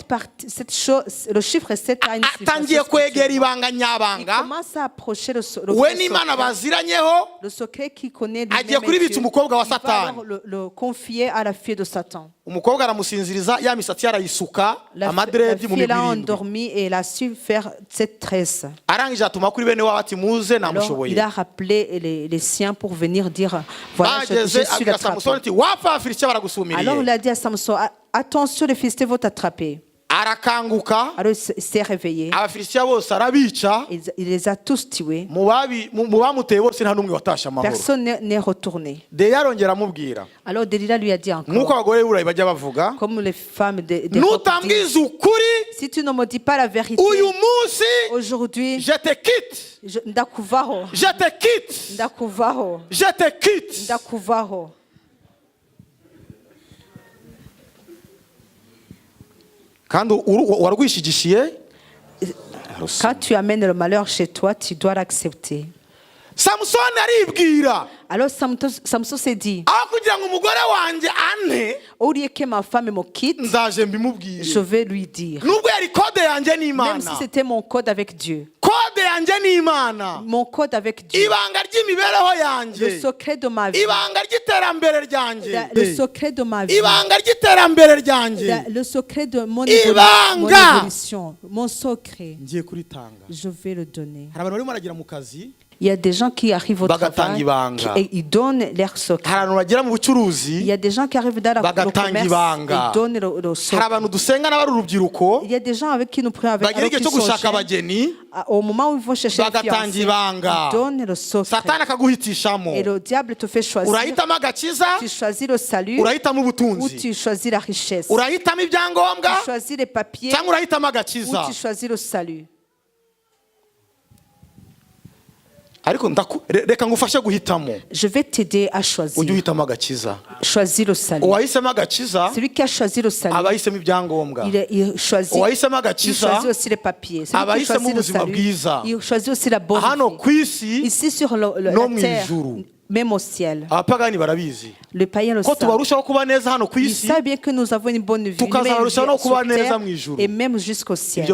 Cette chose, le chiffre 7 a une signification. Atangiye kwegera ibanga nyabanga. Il commence à approcher le we n'Imana baziranyeho. Le secret qui connaît lui-même. Agiye kuribitsa umukobwa wa Satani. Le confier à la fille de Satan. Umukobwa aramusinziriza ya misatsi yarayisuka amadredi mu mibiri. Elle a endormi et elle a su faire cette tresse. Arangije atuma kuri bene wabo ati muze namushoboye. Il a rappelé les siens pour venir dire voilà je suis l'attrapé. Alors il a dit à Samson, attention, les Philistins vont t'attraper. Arakanguka. Alors il s'est réveillé. Abafilisitiya bose arabica. Il les a tous tués. Mu bamuteye bose nta n'umwe watashe amahoro. Personne n'est retourné. Delila arongera amubwira. Alors Delila lui a dit encore. Nkuko abagore b'Iburayi bajya bavuga. Comme les femmes de Nutambwiza ukuri. Si tu ne me dis pas la vérité. Uyu munsi. Aujourd'hui. Je te quitte. Ndakuvaho. Je te quitte. Ndakuvaho. Je te quitte. Ndakuvaho. Quand tu amènes le malheur chez toi, tu dois l'accepter. Samson aribwira. Alors Samson s'est dit, au lieu que ma femme me quitte, je vais lui dire. Même si c'était mon code avec Dieu. Mon code avec Dieu. Le secret de ma vie. Le secret de ma vie. Le secret de mon évolution. Mon secret. Je vais le donner. Il y a des gens qui arrivent au travail et ils donnent leur secret. Il y a des gens qui arrivent dans le commerce et ils donnent le secret. Il y a des gens avec qui nous prions avec au moment où ils vont chercher une fiancée, ils donnent le secret. Et le diable te fait choisir. Tu choisis le salut ou tu choisis la richesse. Tu choisis les papiers ou tu choisis le salut. Je vais t'aider à choisir. Choisis le salut. Celui qui a choisi le salut, il choisit aussi les papiers. Celui qui choisit le salut, il choisit aussi la bonne vie. Ici sur la terre, même au ciel. Le païen le savent. Ils savent bien que nous avons une bonne vie. Et même jusqu'au ciel.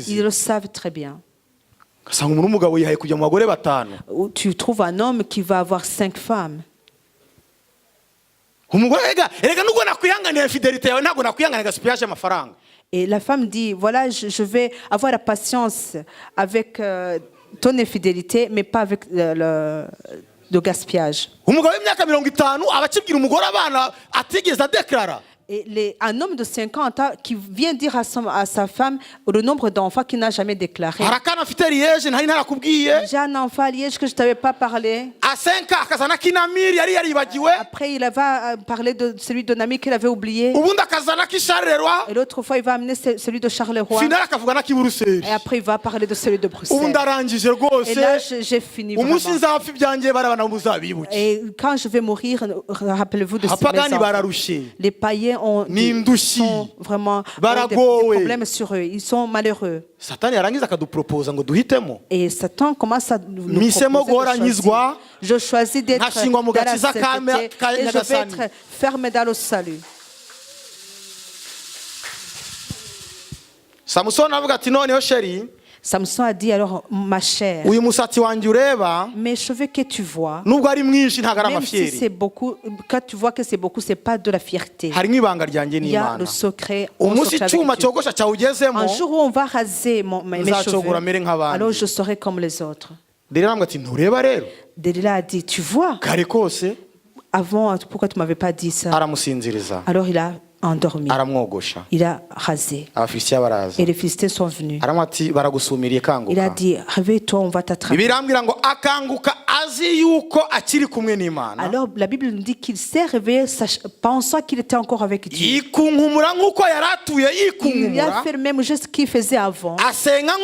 Ils le savent très bien. Tu trouves un homme qui va avoir 5 femmes. Et la femme dit, voilà, je vais avoir la patience avec ton infidélité, mais pas avec le gaspillage. Et un homme de 50 ans qui vient dire à sa femme le nombre d'enfants qu'il n'a jamais déclaré. J'ai un enfant à Liège que je ne t'avais pas parlé. Après, il va parler de celui de Nami qu'il avait oublié. Et l'autre fois, il va amener celui de Charleroi. Et après, il va parler de celui de Bruxelles. Et là, j'ai fini. Vraiment. Et quand je vais mourir, rappelez-vous de ces enfants. Les païens sont vraiment des problèmes sur eux. Ils sont malheureux. Et Satan commence à nous proposer. Je choisis d'être dans la sainteté et je vais être ferme dans le salut. Samson a dit alors, ma chère, mes cheveux que tu vois, même si c'est beaucoup, quand tu vois que c'est beaucoup, c'est pas de la fierté. Il y a le secret. Un jour où on va raser mes cheveux, alors je serai comme les autres. Delila a dit, tu vois, avant, pourquoi tu m'avais pas dit ça? Alors il a endormi. Il a rasé. Et les Philistins sont venus. Il a dit, réveille-toi, on va t'attraper. Alors la Bible nous dit qu'il s'est réveillé pensant qu'il était encore avec Dieu. Il a fait le même geste qu'il faisait avant. Il a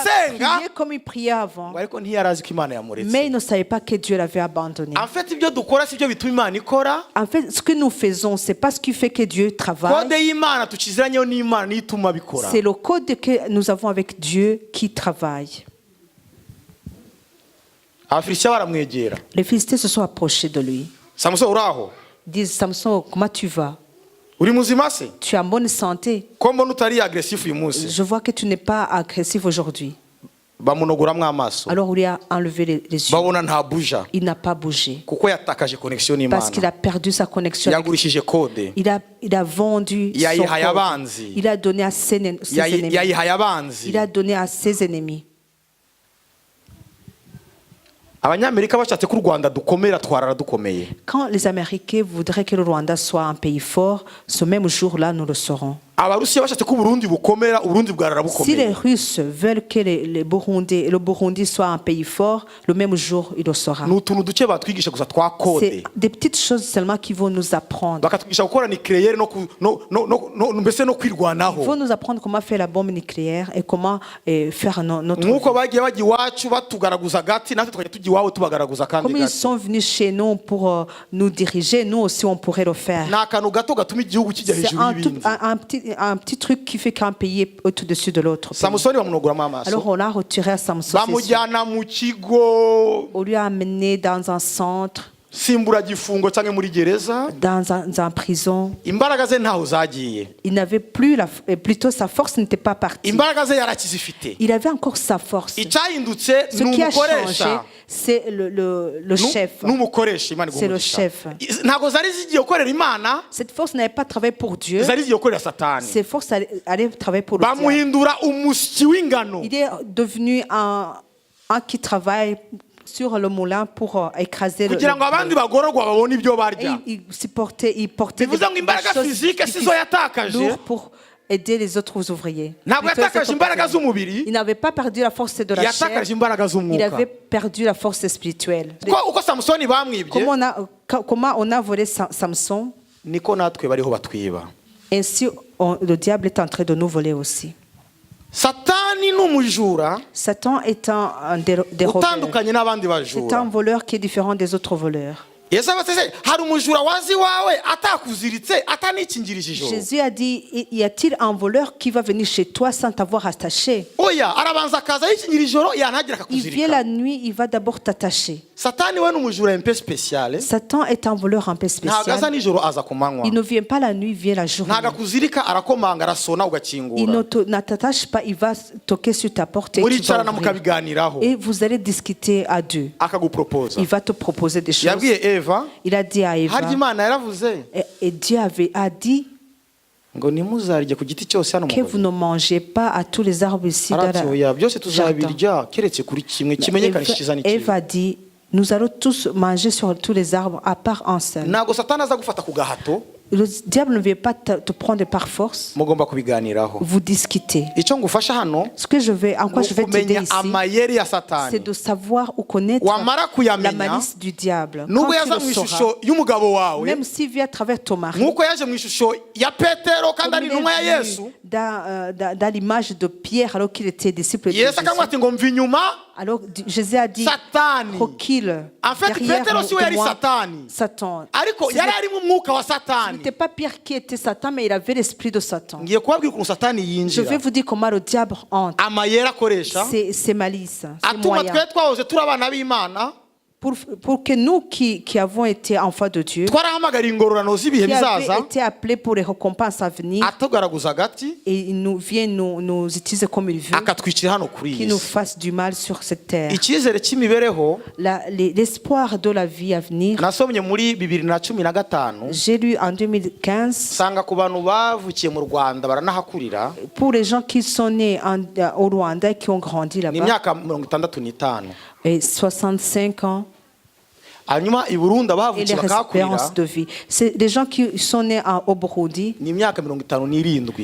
prié comme il priait avant. Mais il ne savait pas que Dieu l'avait abandonné. En fait, ce que nous faisons, c'est pas ce qui fait que Dieu travaille. C'est le code que nous avons avec Dieu qui travaille. Les Philistins se sont approchés de lui. Disent, Samson, comment tu vas? Tu es en bonne santé. Je vois que tu n'es pas agressif aujourd'hui. Alors il a enlevé les yeux. Il n'a pas bougé. Parce qu'il a perdu sa connexion avec Dieu. Il a vendu son corps. Il a donné à ses ennemis. Il a donné à ses ennemis. Quand les Américains voudraient que le Rwanda soit un pays fort, ce même jour-là, nous le saurons. Si les Russes veulent que le Burundi soit un pays fort, le même jour, il le sera. C'est des petites choses seulement qui vont nous apprendre. Ils vont nous apprendre comment faire la bombe nucléaire et comment faire notre vie. Comme ils sont venus chez nous pour nous diriger, nous aussi on pourrait le faire. C'est un petit truc qui fait qu'un pays est au-dessus de l'autre. Alors on l'a retiré à Samson. On lui a amené dans un centre, dans un prison. Il n'avait plus plutôt sa force n'était pas partie. Il avait encore sa force. Ce qui a changé, c'est le chef. C'est le chef. Cette force n'avait pas travaillé pour Dieu. Cette force allait travailler pour le diable. Il est devenu un qui travaille sur le moulin pour écraser le il portait des choses lourdes pour aider les autres ouvriers. Il n'avait pas perdu la force de la chair, il avait perdu la force spirituelle. Comment on a volé Samson, ainsi le diable est en train de nous voler aussi. Satan est un voleurs. C'est un voleur qui est différent des autres voleurs. Jésus a dit, y a-t-il un voleur qui va venir chez toi sans t'avoir attaché? Il vient la nuit, il va d'abord t'attacher. Satan est un voleur un peu spécial. Il ne vient pas la nuit, il vient la journée. Il ne t'attache pas, il va toquer sur ta porte et tu vas ouvrir. Et vous allez discuter à deux. Il va te proposer des choses. Il a dit à Eva, et Dieu a dit que vous ne mangez pas à tous les arbres ici dans le jardin. Eva dit, nous allons tous manger sur tous les arbres à part un seul. Le diable ne vient pas te prendre par force. Vous discutez. Ce que en quoi je vais t'aider ici, c'est de savoir ou connaître la malice du diable. Quand tu le sauras, même s'il vient à travers ton mari, dans l'image de Pierre alors qu'il était disciple de Jésus. Alors Jésus a dit, recule derrière moi, Satan. Ce n'était pas Pierre qui était Satan, mais il avait l'esprit de Satan. Je vais vous dire comment le diable entre. C'est malice, c'est moyen. Pour que nous qui avons été enfants de Dieu, qui avons été appelés pour les récompenses à venir, et il vient nous utiliser comme il veut, qu'il nous fasse du mal sur cette terre. L'espoir de la vie à venir, j'ai lu en 2015, pour les gens qui sont nés au Rwanda et qui ont grandi là-bas, et 65 ans, et les espérances de vie. C'est des gens qui sont nés au Burundi,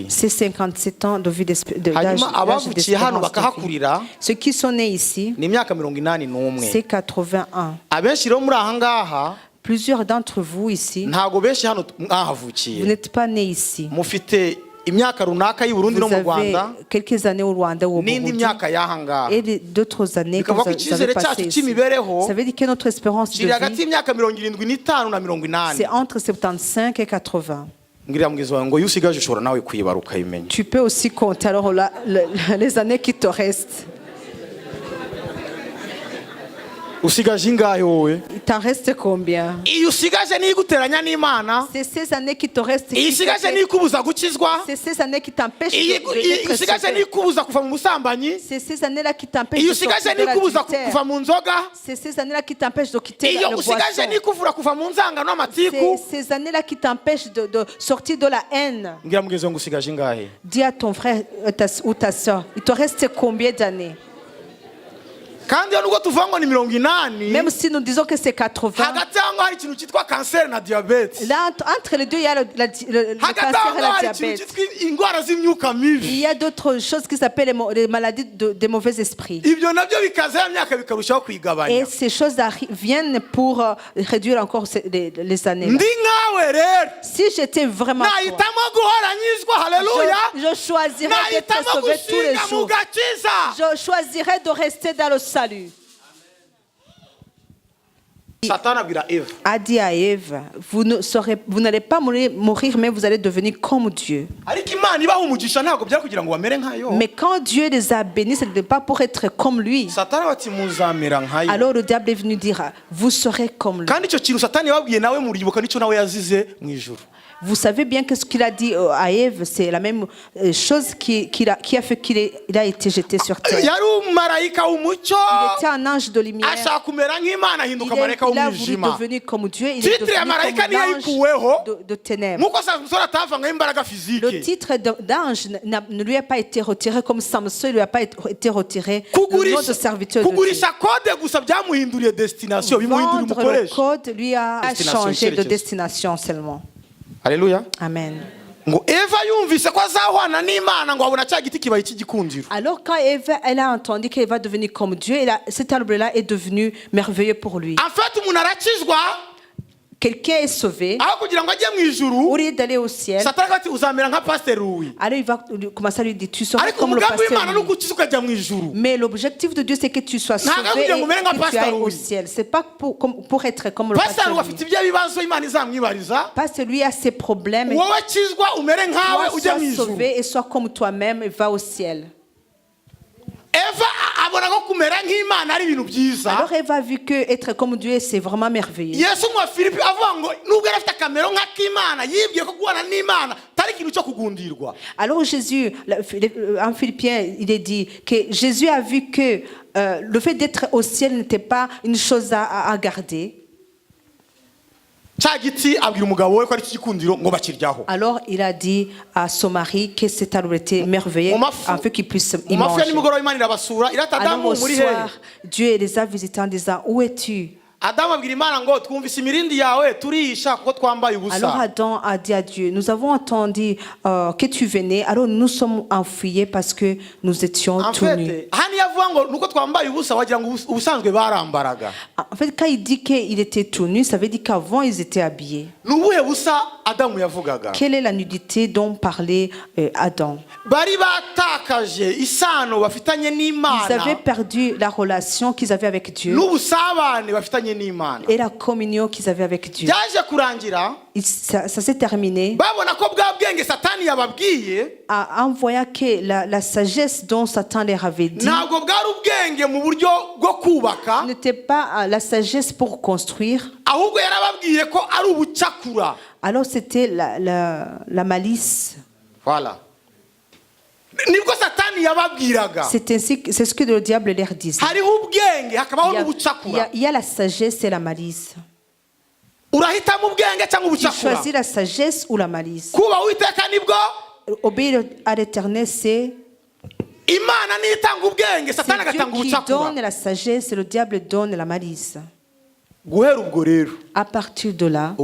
c'est 57 ans de vie d'âge d'espérance de vie. Ceux qui sont nés ici, c'est 81. Plusieurs d'entre vous ici, vous n'êtes pas nés ici. Vous avez quelques années au Rwanda ou au Burundi et d'autres années que vous avez passées ici. Ça veut dire que notre espérance de vie, c'est entre 75 et 80. Tu peux aussi compter alors les années qui te restent. Il t'en reste combien? C'est ces années qui te restent. C'est ces années qui t'empêchent d'être sauvé. C'est ces années-là qui t'empêchent de sortir de l'adultère. C'est ces années-là qui t'empêchent de quitter le boisson. C'est ces années-là qui t'empêchent de sortir de la haine. Dis à ton frère ou ta soeur, il te reste combien d'années? Même si nous disons que c'est 80, là, entre les deux, il y a le cancer et la diabète. Il y a d'autres choses qui s'appellent les maladies des mauvais esprits. Et ces choses viennent pour réduire encore les années. Si j'étais vraiment je choisirais d'être sauvé tous les jours. Je choisirais de rester dans le salut. A dit à Ève, vous n'allez pas mourir, mais vous allez devenir comme Dieu. Mais quand Dieu les a bénis, ce n'était pas pour être comme lui. Alors le diable est venu dire, vous serez comme lui. Vous savez bien que ce qu'il a dit à Ève, c'est la même chose qui a fait qu'il a été jeté sur terre. Il était un ange de lumière. Il a voulu devenir comme Dieu. Il est devenu comme l'ange de ténèbres. Le titre d'ange ne lui a pas été retiré comme Samson, il ne lui a pas été retiré. Le nom de serviteur de Dieu. Vendre le code lui a changé de destination seulement. Alléluia. Amen. Alors quand Ève elle a entendu qu'elle va devenir comme Dieu, cet arbre-là est devenu merveilleux pour lui. Quelqu'un est sauvé. Au lieu d'aller au ciel, alors il va commencer à lui dire, tu seras comme le pasteur Louis. Mais l'objectif de Dieu, c'est que tu sois sauvé et que tu ailles au ciel. C'est pas pour être comme le pasteur Louis. Pasteur lui a ses problèmes. Toi, sois sauvé et sois comme toi-même et va au ciel. Alors Ève a vu que être comme Dieu c'est vraiment merveilleux. Alors Jésus, en Philippiens, il est dit que Jésus a vu que le fait d'être au ciel n'était pas une chose à garder. Alors il a dit à son mari que cet arbre était merveilleux afin qu'il puisse y manger. Alors au soir, Dieu les a visités en disant, où es-tu? Alors Adam a dit à Dieu, nous avons entendu que tu venais, alors nous sommes enfuyés parce que nous étions tout nus. En fait, quand il dit qu'il était tout nu, ça veut dire qu'avant ils étaient habillés. Quelle est la nudité dont parlait Adam? Ils avaient perdu la relation qu'ils avaient avec Dieu et la communion qu'ils avaient avec Dieu. Ça s'est terminé en voyant que la sagesse dont Satan leur avait dit n'était pas la sagesse pour construire. Alors c'était la malice. Voilà. C'est ce que le diable leur disait. Il y a la sagesse et la malice. Tu choisis la sagesse ou la malice. Obéir à l'Éternel, c'est Dieu qui donne la sagesse et le diable donne la malice. À partir de là,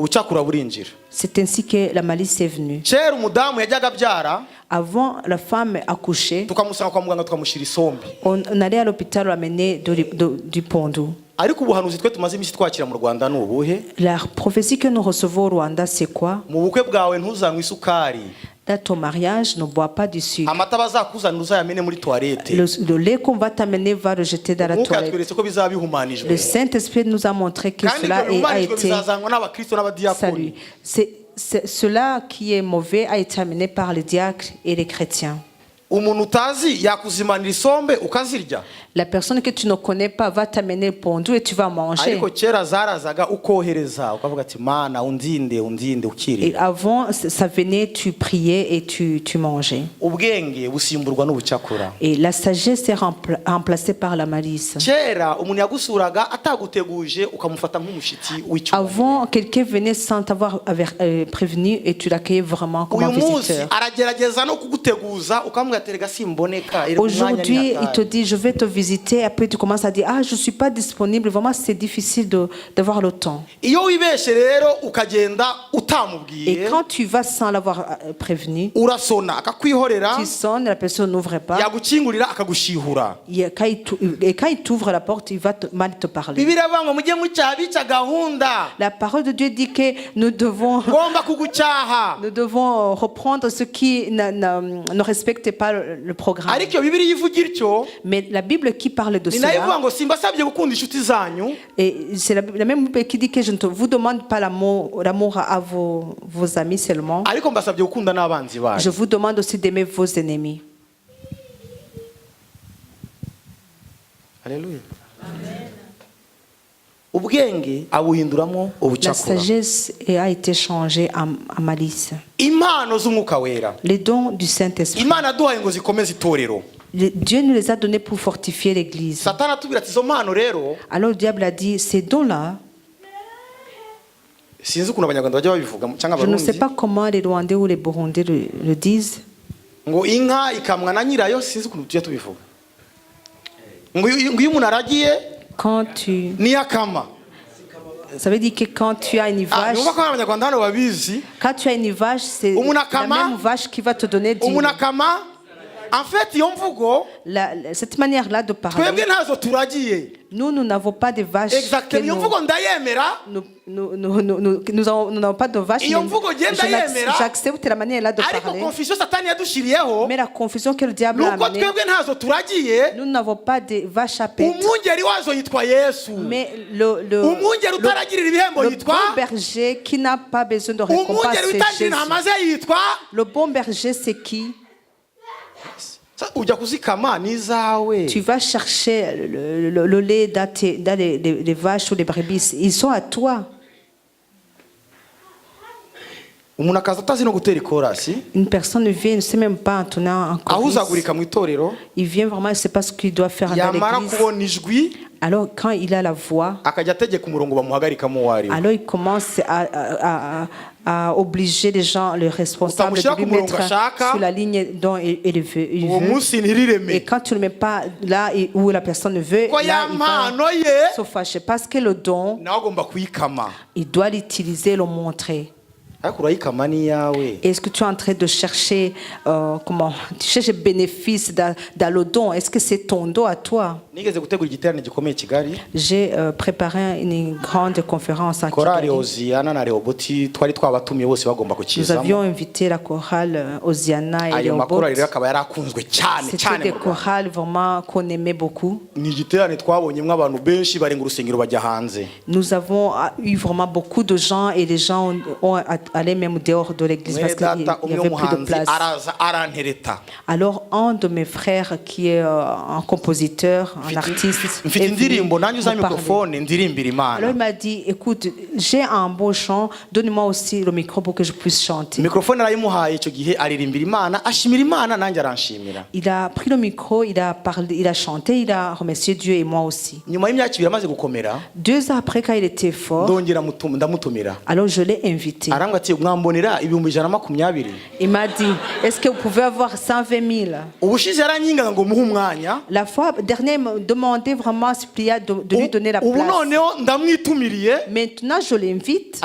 c'est ainsi que la malice est venue. Avant, la femme accouchait, on allait à l'hôpital l'amener du Pondu. La prophétie que nous recevons au Rwanda, c'est quoi? Dans ton mariage, ne bois pas du sucre. Le lait qu'on va t'amener va le jeter dans la toilette. Le Saint-Esprit nous a montré que cela a été salué. cela qui est mauvais a été amené par les diacres et les chrétiens. La personne que tu ne connais pas va t'amener le pondu et tu vas manger. Et avant, ça venait, tu priais et tu mangeais. Et la sagesse est remplacée par la malice. Avant, quelqu'un venait sans t'avoir prévenu et tu l'accueillais vraiment comme un visiteur. Aujourd'hui, il te dit, je vais te visiter. Après, tu commences à dire, ah, je ne suis pas disponible. Vraiment, c'est difficile d'avoir le temps. Et quand tu vas sans l'avoir prévenu, tu sonnes, la personne n'ouvre pas. Et quand il t'ouvre la porte, il va mal te parler. La parole de Dieu dit que nous devons reprendre ce qui ne respecte pas le programme. Mais la Bible qui parle de cela, et c'est la même Bible qui dit que je ne vous demande pas l'amour à vos amis seulement. Je vous demande aussi d'aimer vos ennemis. Alléluia. La sagesse a été changée en malice. Les dons du Saint-Esprit, Dieu nous les a donnés pour fortifier l'Église. Alors le diable a dit, ces dons-là, je ne sais pas comment les Rwandais ou les Burundais le disent. Quand tu... Ça veut dire que quand tu as une vache, c'est la même vache qui va te donner du... En fait, cette manière-là de parler, nous n'avons pas de vaches. Exactement. Nous n'avons pas de vaches. J'accepte la manière-là de parler. Mais la confusion que le diable a amenée, nous n'avons pas de vaches à paître. Mais le bon berger qui n'a pas besoin de récompense, c'est Jésus. Le bon berger, c'est qui? Tu vas chercher le lait dans les vaches ou les brebis. Ils sont à toi. Une personne vient, ne sait même pas entonner un chorus. Il vient vraiment, il ne sait pas ce qu'il doit faire dans l'église. Alors quand il a la voix, alors il commence à obliger les gens, les responsables, de lui mettre sur la ligne dont il veut. Et quand tu ne le mets pas là où la personne veut, là, il va se fâcher. Parce que le don, il doit l'utiliser, le montrer. Est-ce que tu es en train de chercher tu cherches le bénéfice dans le don? Est-ce que c'est ton don à toi? J'ai préparé une grande conférence à Kigali. Nous avions invité la chorale Hosiana et Rehoboth. C'était des chorales vraiment qu'on aimait beaucoup. Nous avons eu vraiment beaucoup de gens et les gens ont allé même dehors de l'église parce qu'il n'y avait plus de place. Alors un de mes frères qui est un compositeur, un artiste, est venu me parler. Alors il m'a dit, écoute, j'ai un beau chant, donne-moi aussi le micro pour que je puisse chanter. Il a pris le micro, il a parlé, il a chanté, il a remercié Dieu et moi aussi. 2 ans après, quand il était fort, alors je l'ai invité. Il m'a dit, est-ce que vous pouvez avoir 120 000? La fois dernière, il m'a demandé vraiment de lui donner la place. Maintenant, je l'invite,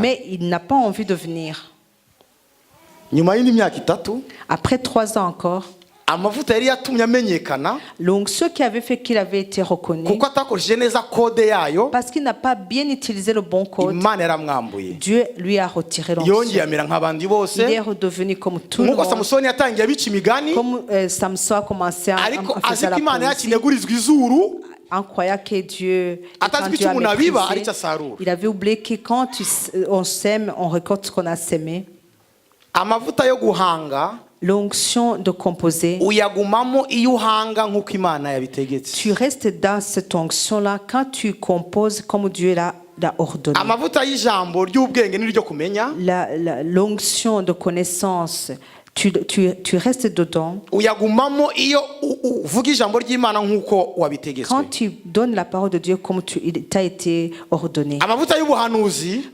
mais il n'a pas envie de venir. Après 3 ans encore, donc ce qui avait fait qu'il avait été reconnu, parce qu'il n'a pas bien utilisé le bon code, Dieu lui a retiré l'onction. Il est redevenu comme tout le monde, comme Samson a commencé à faire la poésie. en croyant que Dieu, quand Dieu a méprisé, il avait oublié que quand on sème, on récolte ce qu'on a sémé. L'onction de composer, tu restes dans cette onction-là quand tu composes comme Dieu l'a ordonné. L'onction de connaissance, tu restes dedans. Quand tu donnes la parole de Dieu comme il t'a été ordonné.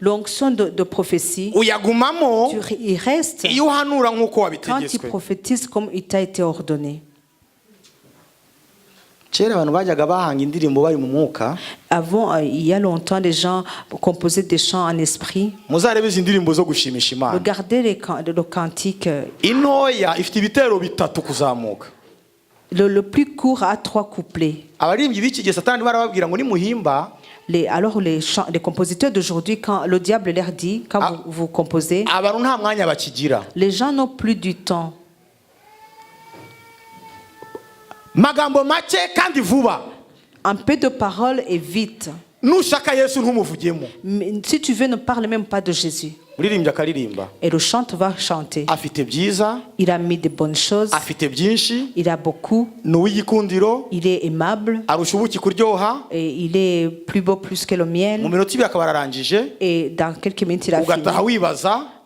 L'onction de prophétie, il reste quand tu prophétises comme il t'a été ordonné. Avant, il y a longtemps, les gens composaient des chants en esprit. Regardez le cantique. Le plus court a 3 couplets. Alors les compositeurs d'aujourd'hui, quand le diable leur dit, quand vous composez, les gens n'ont plus du temps. Un peu de parole et vite. Mais si tu veux, ne parle même pas de Jésus. Et le chanteur va chanter. Il a mis de bonnes choses. Il a beaucoup. Il est aimable. Et il est plus beau plus que le miel. Et dans quelques minutes, il a fini.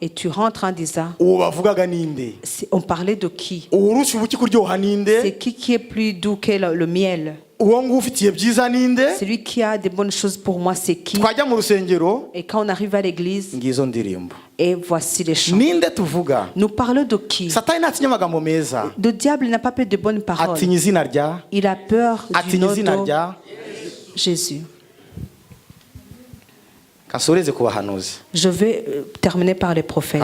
Et tu rentres en disant, on parlait de qui? C'est qui est plus doux que le miel? Celui qui a des bonnes choses pour moi, c'est qui? Et quand on arrive à l'église, et voici les chants. Nous parlons de qui? Le diable n'a pas peur de bonnes paroles. Il a peur du nom de Jésus. Je vais terminer par les prophètes.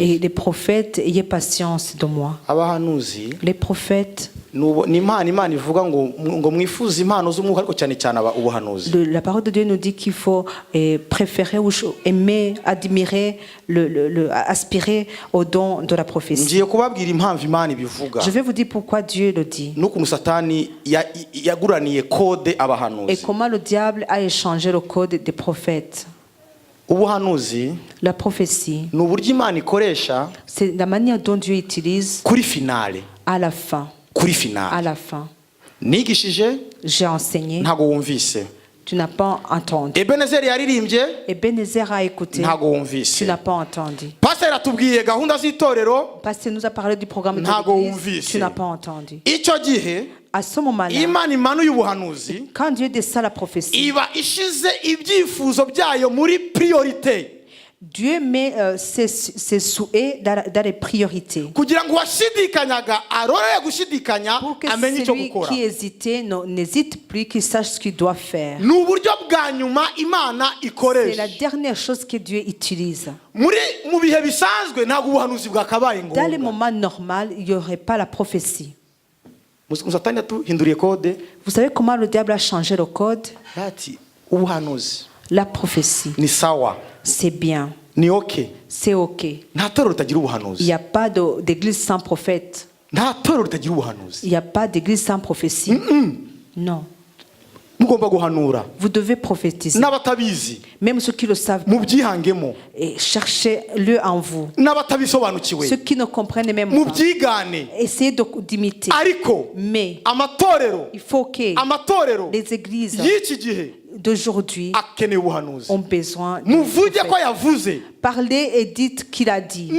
Et les prophètes, ayez patience de moi. Les prophètes, la parole de Dieu nous dit qu'il faut préférer ou aimer, admirer, aspirer au don de la prophétie. Je vais vous dire pourquoi Dieu le dit. Et comment le diable a échangé le code des prophètes. La prophétie, c'est la manière dont Dieu utilise à la fin. À la fin. J'ai enseigné. Tu n'as pas entendu. Ebenezer a écouté. Tu n'as pas entendu. Pasteur nous a parlé du programme de l'église. Tu n'as pas entendu. À ce moment-là, quand Dieu descend la prophétie, Dieu met ses souhaits dans les priorités. Pour que celui qui hésitait n'hésite plus, qu'il sache ce qu'il doit faire. C'est la dernière chose que Dieu utilise. Dans les moments normaux, il n'y aurait pas la prophétie. Vous savez comment le diable a changé le code? La prophétie. C'est bien. C'est ok. Il n'y a pas d'église sans prophète. Il n'y a pas d'église sans prophétie. Non. Vous devez prophétiser. Même ceux qui le savent. Et cherchez-le en vous. Ceux qui ne comprennent même pas. Essayez d'imiter. Mais il faut que les églises d'aujourd'hui ont besoin de parler et dites qu'il a dit.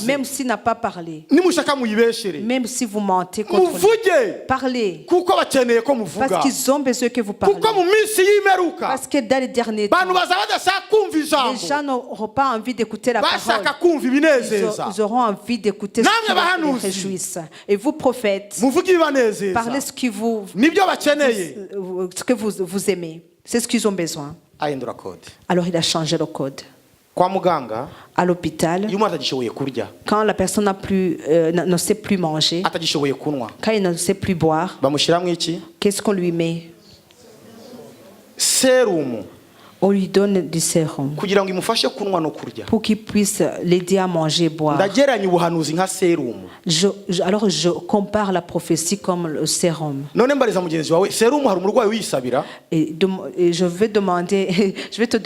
Même s'il n'a pas parlé. Même si vous mentez contre lui. Parlez. Parce qu'ils ont besoin que vous parlez. Parce que dans les derniers temps, les gens n'auront pas envie d'écouter la parole. Ils auront envie d'écouter ce qui les réjouisse. Et vous, prophètes, parlez ce que vous aimez. C'est ce qu'ils ont besoin. Alors il a changé le code. À l'hôpital, quand la personne ne sait plus manger, quand il ne sait plus boire, qu'est-ce qu'on lui met? On lui donne du sérum kugira ngo imufashe kunwa no kurya. pour qu'il puisse l'aider à manger et boire. Ndageranya ubuhanuzi nka serum. Alors je compare la prophétie comme le sérum. None mbariza mugenzi wawe, serum hari umurwayi uyisabira? Et je vais te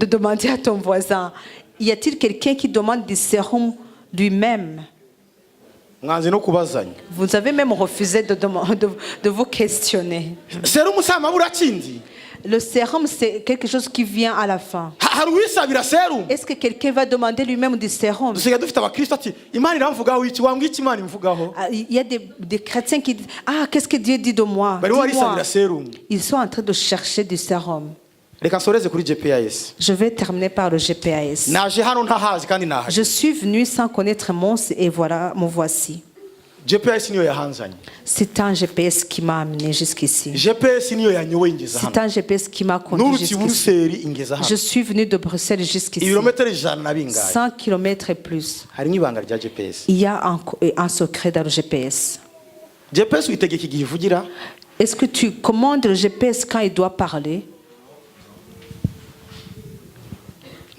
demander à ton voisin, y a-t-il quelqu'un qui demande du sérum lui-même? Mwanze no kubazanya. Vous avez même refusé de vous questionner. Serum samabura kindi. Le sérum, c'est quelque chose qui vient à la fin. Est-ce que quelqu'un va demander lui-même du sérum? Il y a des chrétiens qui disent, ah, qu'est-ce que Dieu dit de moi? Ils sont en train de chercher du sérum. Je vais terminer par le GPS. Je suis venu sans connaître mon et voilà, me voici. C'est un GPS qui m'a amené jusqu'ici. C'est un GPS qui m'a conduit jusqu'ici. Je suis venu de Bruxelles jusqu'ici. 100 km et plus. Il y a un secret dans le GPS. Est-ce que tu commandes le GPS quand il doit parler?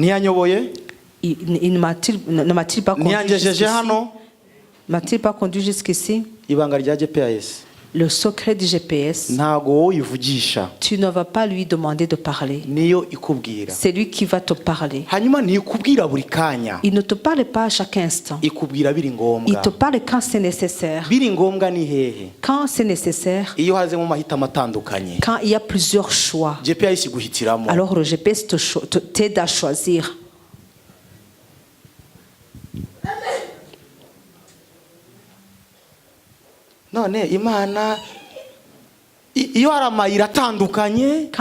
Il ne m'a-t-il pas conduit jusqu'ici? M'a-t-il pas conduit jusqu'ici? Le secret du GPS, tu ne vas pas lui demander de parler. C'est lui qui va te parler. Il ne te parle pas à chaque instant. Il te parle quand c'est nécessaire. Quand c'est nécessaire, quand il y a plusieurs choix, alors le GPS t'aide à choisir. Quand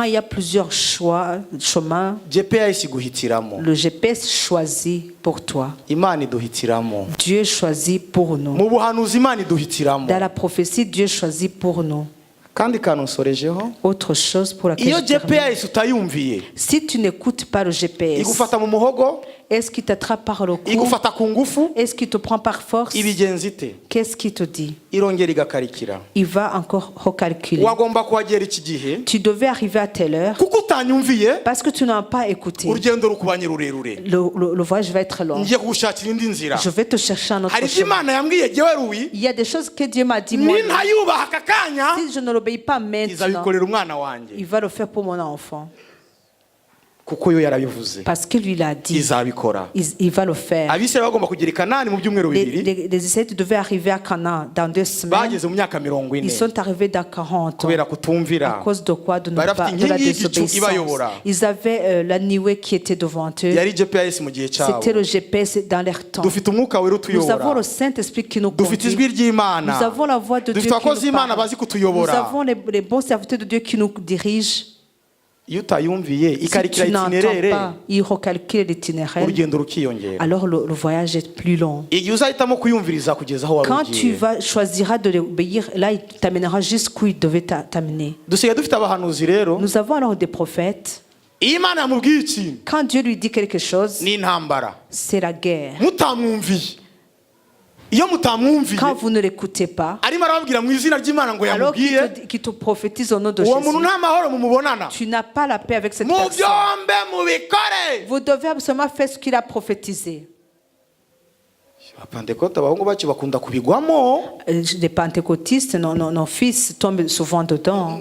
il y a plusieurs chemins, le GPS choisit pour toi. Dieu choisit pour nous. Dans la prophétie, Dieu choisit pour nous. Autre chose pour laquelle si tu n'écoutes pas le GPS, est-ce qu'il t'attrape par le cou? Est-ce qu'il te prend par force? Qu'est-ce qu'il te dit? Il va encore recalculer. Tu devais arriver à telle heure parce que tu n'as pas écouté. Le voyage va être long. Je vais te chercher un autre chemin. Il y a des choses que Dieu m'a dit moi. Si je ne l'obéis pas maintenant, il va le faire pour mon enfant. Parce que lui l'a dit, il va le faire. Les Israélites devaient arriver à Canaan dans 2 semaines. Ils sont arrivés dans 40 ans. À cause de quoi? De la désobéissance. Ils avaient la nuée qui était devant eux. C'était le GPS dans leur temps. Nous avons le Saint-Esprit qui nous conduit. Nous avons la voix de Dieu qui nous parle. Nous avons les bons serviteurs de Dieu qui nous dirigent. Si tu n'entends pas, il recalcule l'itinéraire. Alors le voyage est plus long. Quand tu choisiras de l'obéir, là il t'amènera jusqu'où il devait t'amener. Nous avons alors des prophètes. Quand Dieu lui dit quelque chose, c'est la guerre. Quand vous ne l'écoutez pas, alors qu'il te prophétise au nom de Jésus, tu n'as pas la paix avec cette personne. Vous devez absolument faire ce qu'il a prophétisé. Les pentecôtistes, nos fils tombent souvent dedans.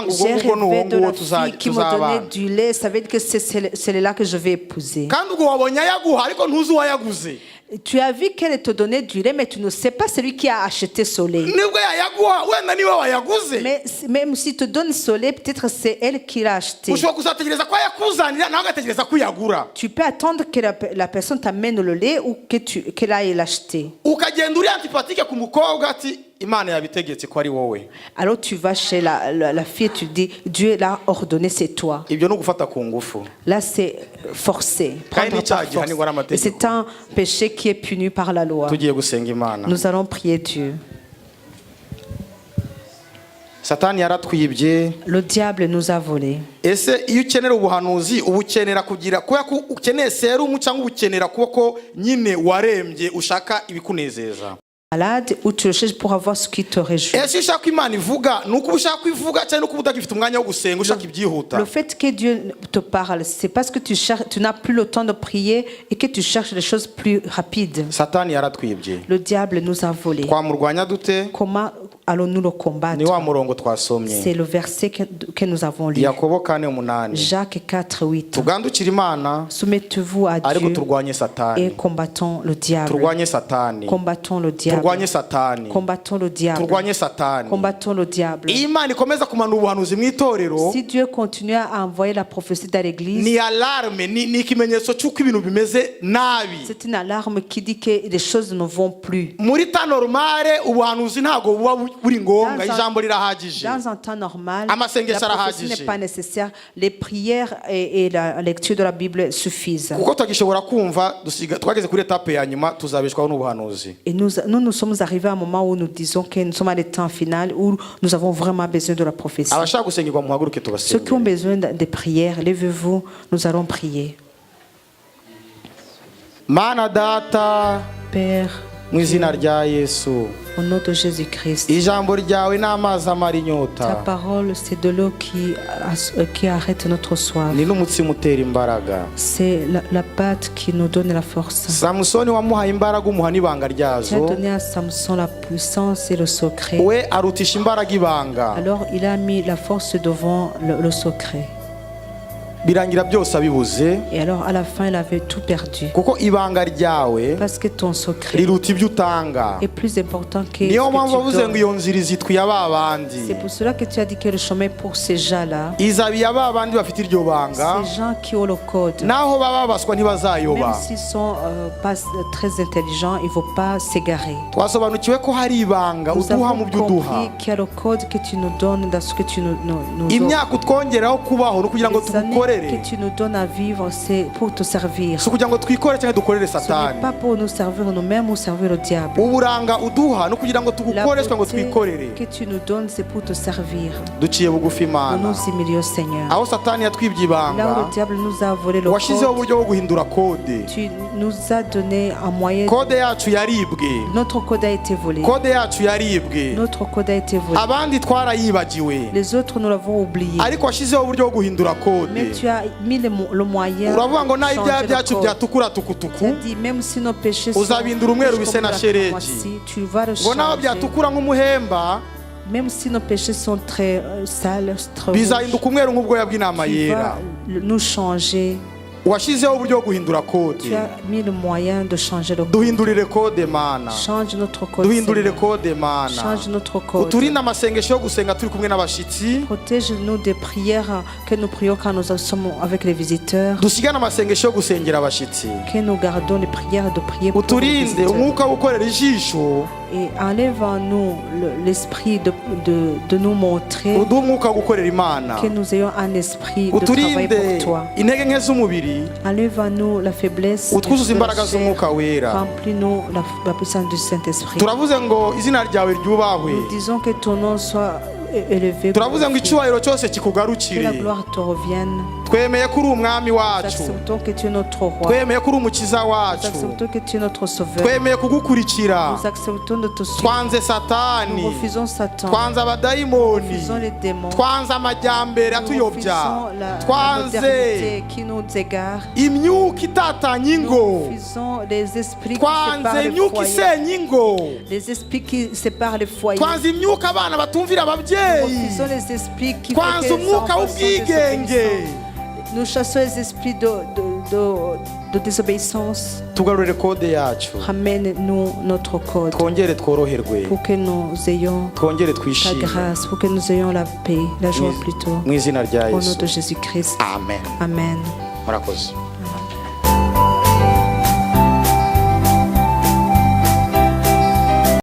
J'ai rêvé de la fille qui me donnait du lait. Ça veut dire que c'est là que je vais épouser. Tu as vu qu'elle te donnait du lait, mais tu ne sais pas celui qui a acheté ce lait. Mais même si te donne ce lait, peut-être c'est elle qui l'a acheté. Tu peux attendre que la personne t'amène le lait ou qu'elle aille l'acheter. Alors tu vas chez la fille et tu dis, Dieu l'a ordonné, c'est toi. Là c'est forcé, prendre par force. Et c'est un péché qui est puni par la loi. Nous allons prier Dieu. Le diable nous a volé. Ese iyo ukenera ubuhanuzi ubukenera kugira kuya ko ukeneye serumu cyangwa ubukenera kuko nyine warembye ushaka ibikunezeza. malade ou tu le cherches pour avoir ce qui te réjouit. Le fait que Dieu te parle, c'est parce que tu n'as plus le temps de prier et que tu cherches des choses plus rapides. Le diable nous a volé. Comment allons-nous le combattre? C'est le verset que nous avons lu. Jacques 4, 8. Soumettez-vous à Dieu et combattons le diable. Combattons le diable. Combattons le diable. Combattons le diable. Si Dieu continue à envoyer la prophétie dans l'église, c'est une alarme qui dit que les choses ne vont plus. Dans un temps normal, la prophétie n'est pas nécessaire. Les prières et la lecture de la Bible suffisent. Et nous sommes arrivés à un moment où nous disons que nous sommes à l'état final où nous avons vraiment besoin de la prophétie. Ceux qui ont besoin de prières, levez-vous, nous allons prier. Père, au nom de Jésus-Christ, ta parole, c'est de l'eau qui arrête notre soif. C'est la pâte qui nous donne la force. Tu as donné à Samson la puissance et le secret. Alors il a mis la force devant le secret. Et alors à la fin il avait tout perdu. Parce que ton secret est plus important que ce que tu donnes. C'est pour cela que tu as dit que le chemin pour ces gens-là, ces gens qui ont le code, même s'ils sont pas très intelligents, ils ne vont pas s'égarer. Nous avons compris qu'il y a le code que tu nous donnes dans ce que tu nous offres. Que tu nous donnes à vivre, c'est pour te servir. Ce n'est pas pour nous servir nous-mêmes ou servir le diable. La beauté que tu nous donnes, c'est pour te servir. Nous nous humilions, Seigneur. Là où le diable nous a volé le code, tu nous as donné un moyen. Notre code a été volé. Notre code a été volé. Les autres, nous l'avons oublié. Mais tu as mis le moyen. Tu as dit, même si nos péchés sont tu vas le changer. Même si nos péchés sont très sales, très rouges, tu vas nous changer. Tu as mis le moyen de changer le code. Change notre code. Change notre code. Protège-nous des prières que nous prions quand nous sommes avec les visiteurs. Que nous gardons les prières de prier pour les visiteurs. Et enlève en nous l'esprit de nous montrer que nous ayons un esprit de travail pour toi. Enlève en nous la faiblesse. Remplis-nous la puissance du Saint-Esprit. Nous disons que ton nom soit élevé. Que la gloire te revienne. Nous acceptons que tu es notre roi. Nous acceptons que tu es notre sauveur. Nous acceptons de te suivre. Nous refusons Satan. Nous refusons les démons. Nous refusons la modernité qui nous égare. Nous refusons les esprits qui séparent les foyers. Les esprits qui séparent les foyers. Nous refusons les esprits qui font que les enfants sont désobéissants. Nous chassons les esprits de désobéissance. Ramène-nous notre code pour que nous ayons ta grâce, pour que nous ayons la paix, la joie plutôt. Au nom de Jésus-Christ. Amen. Amen.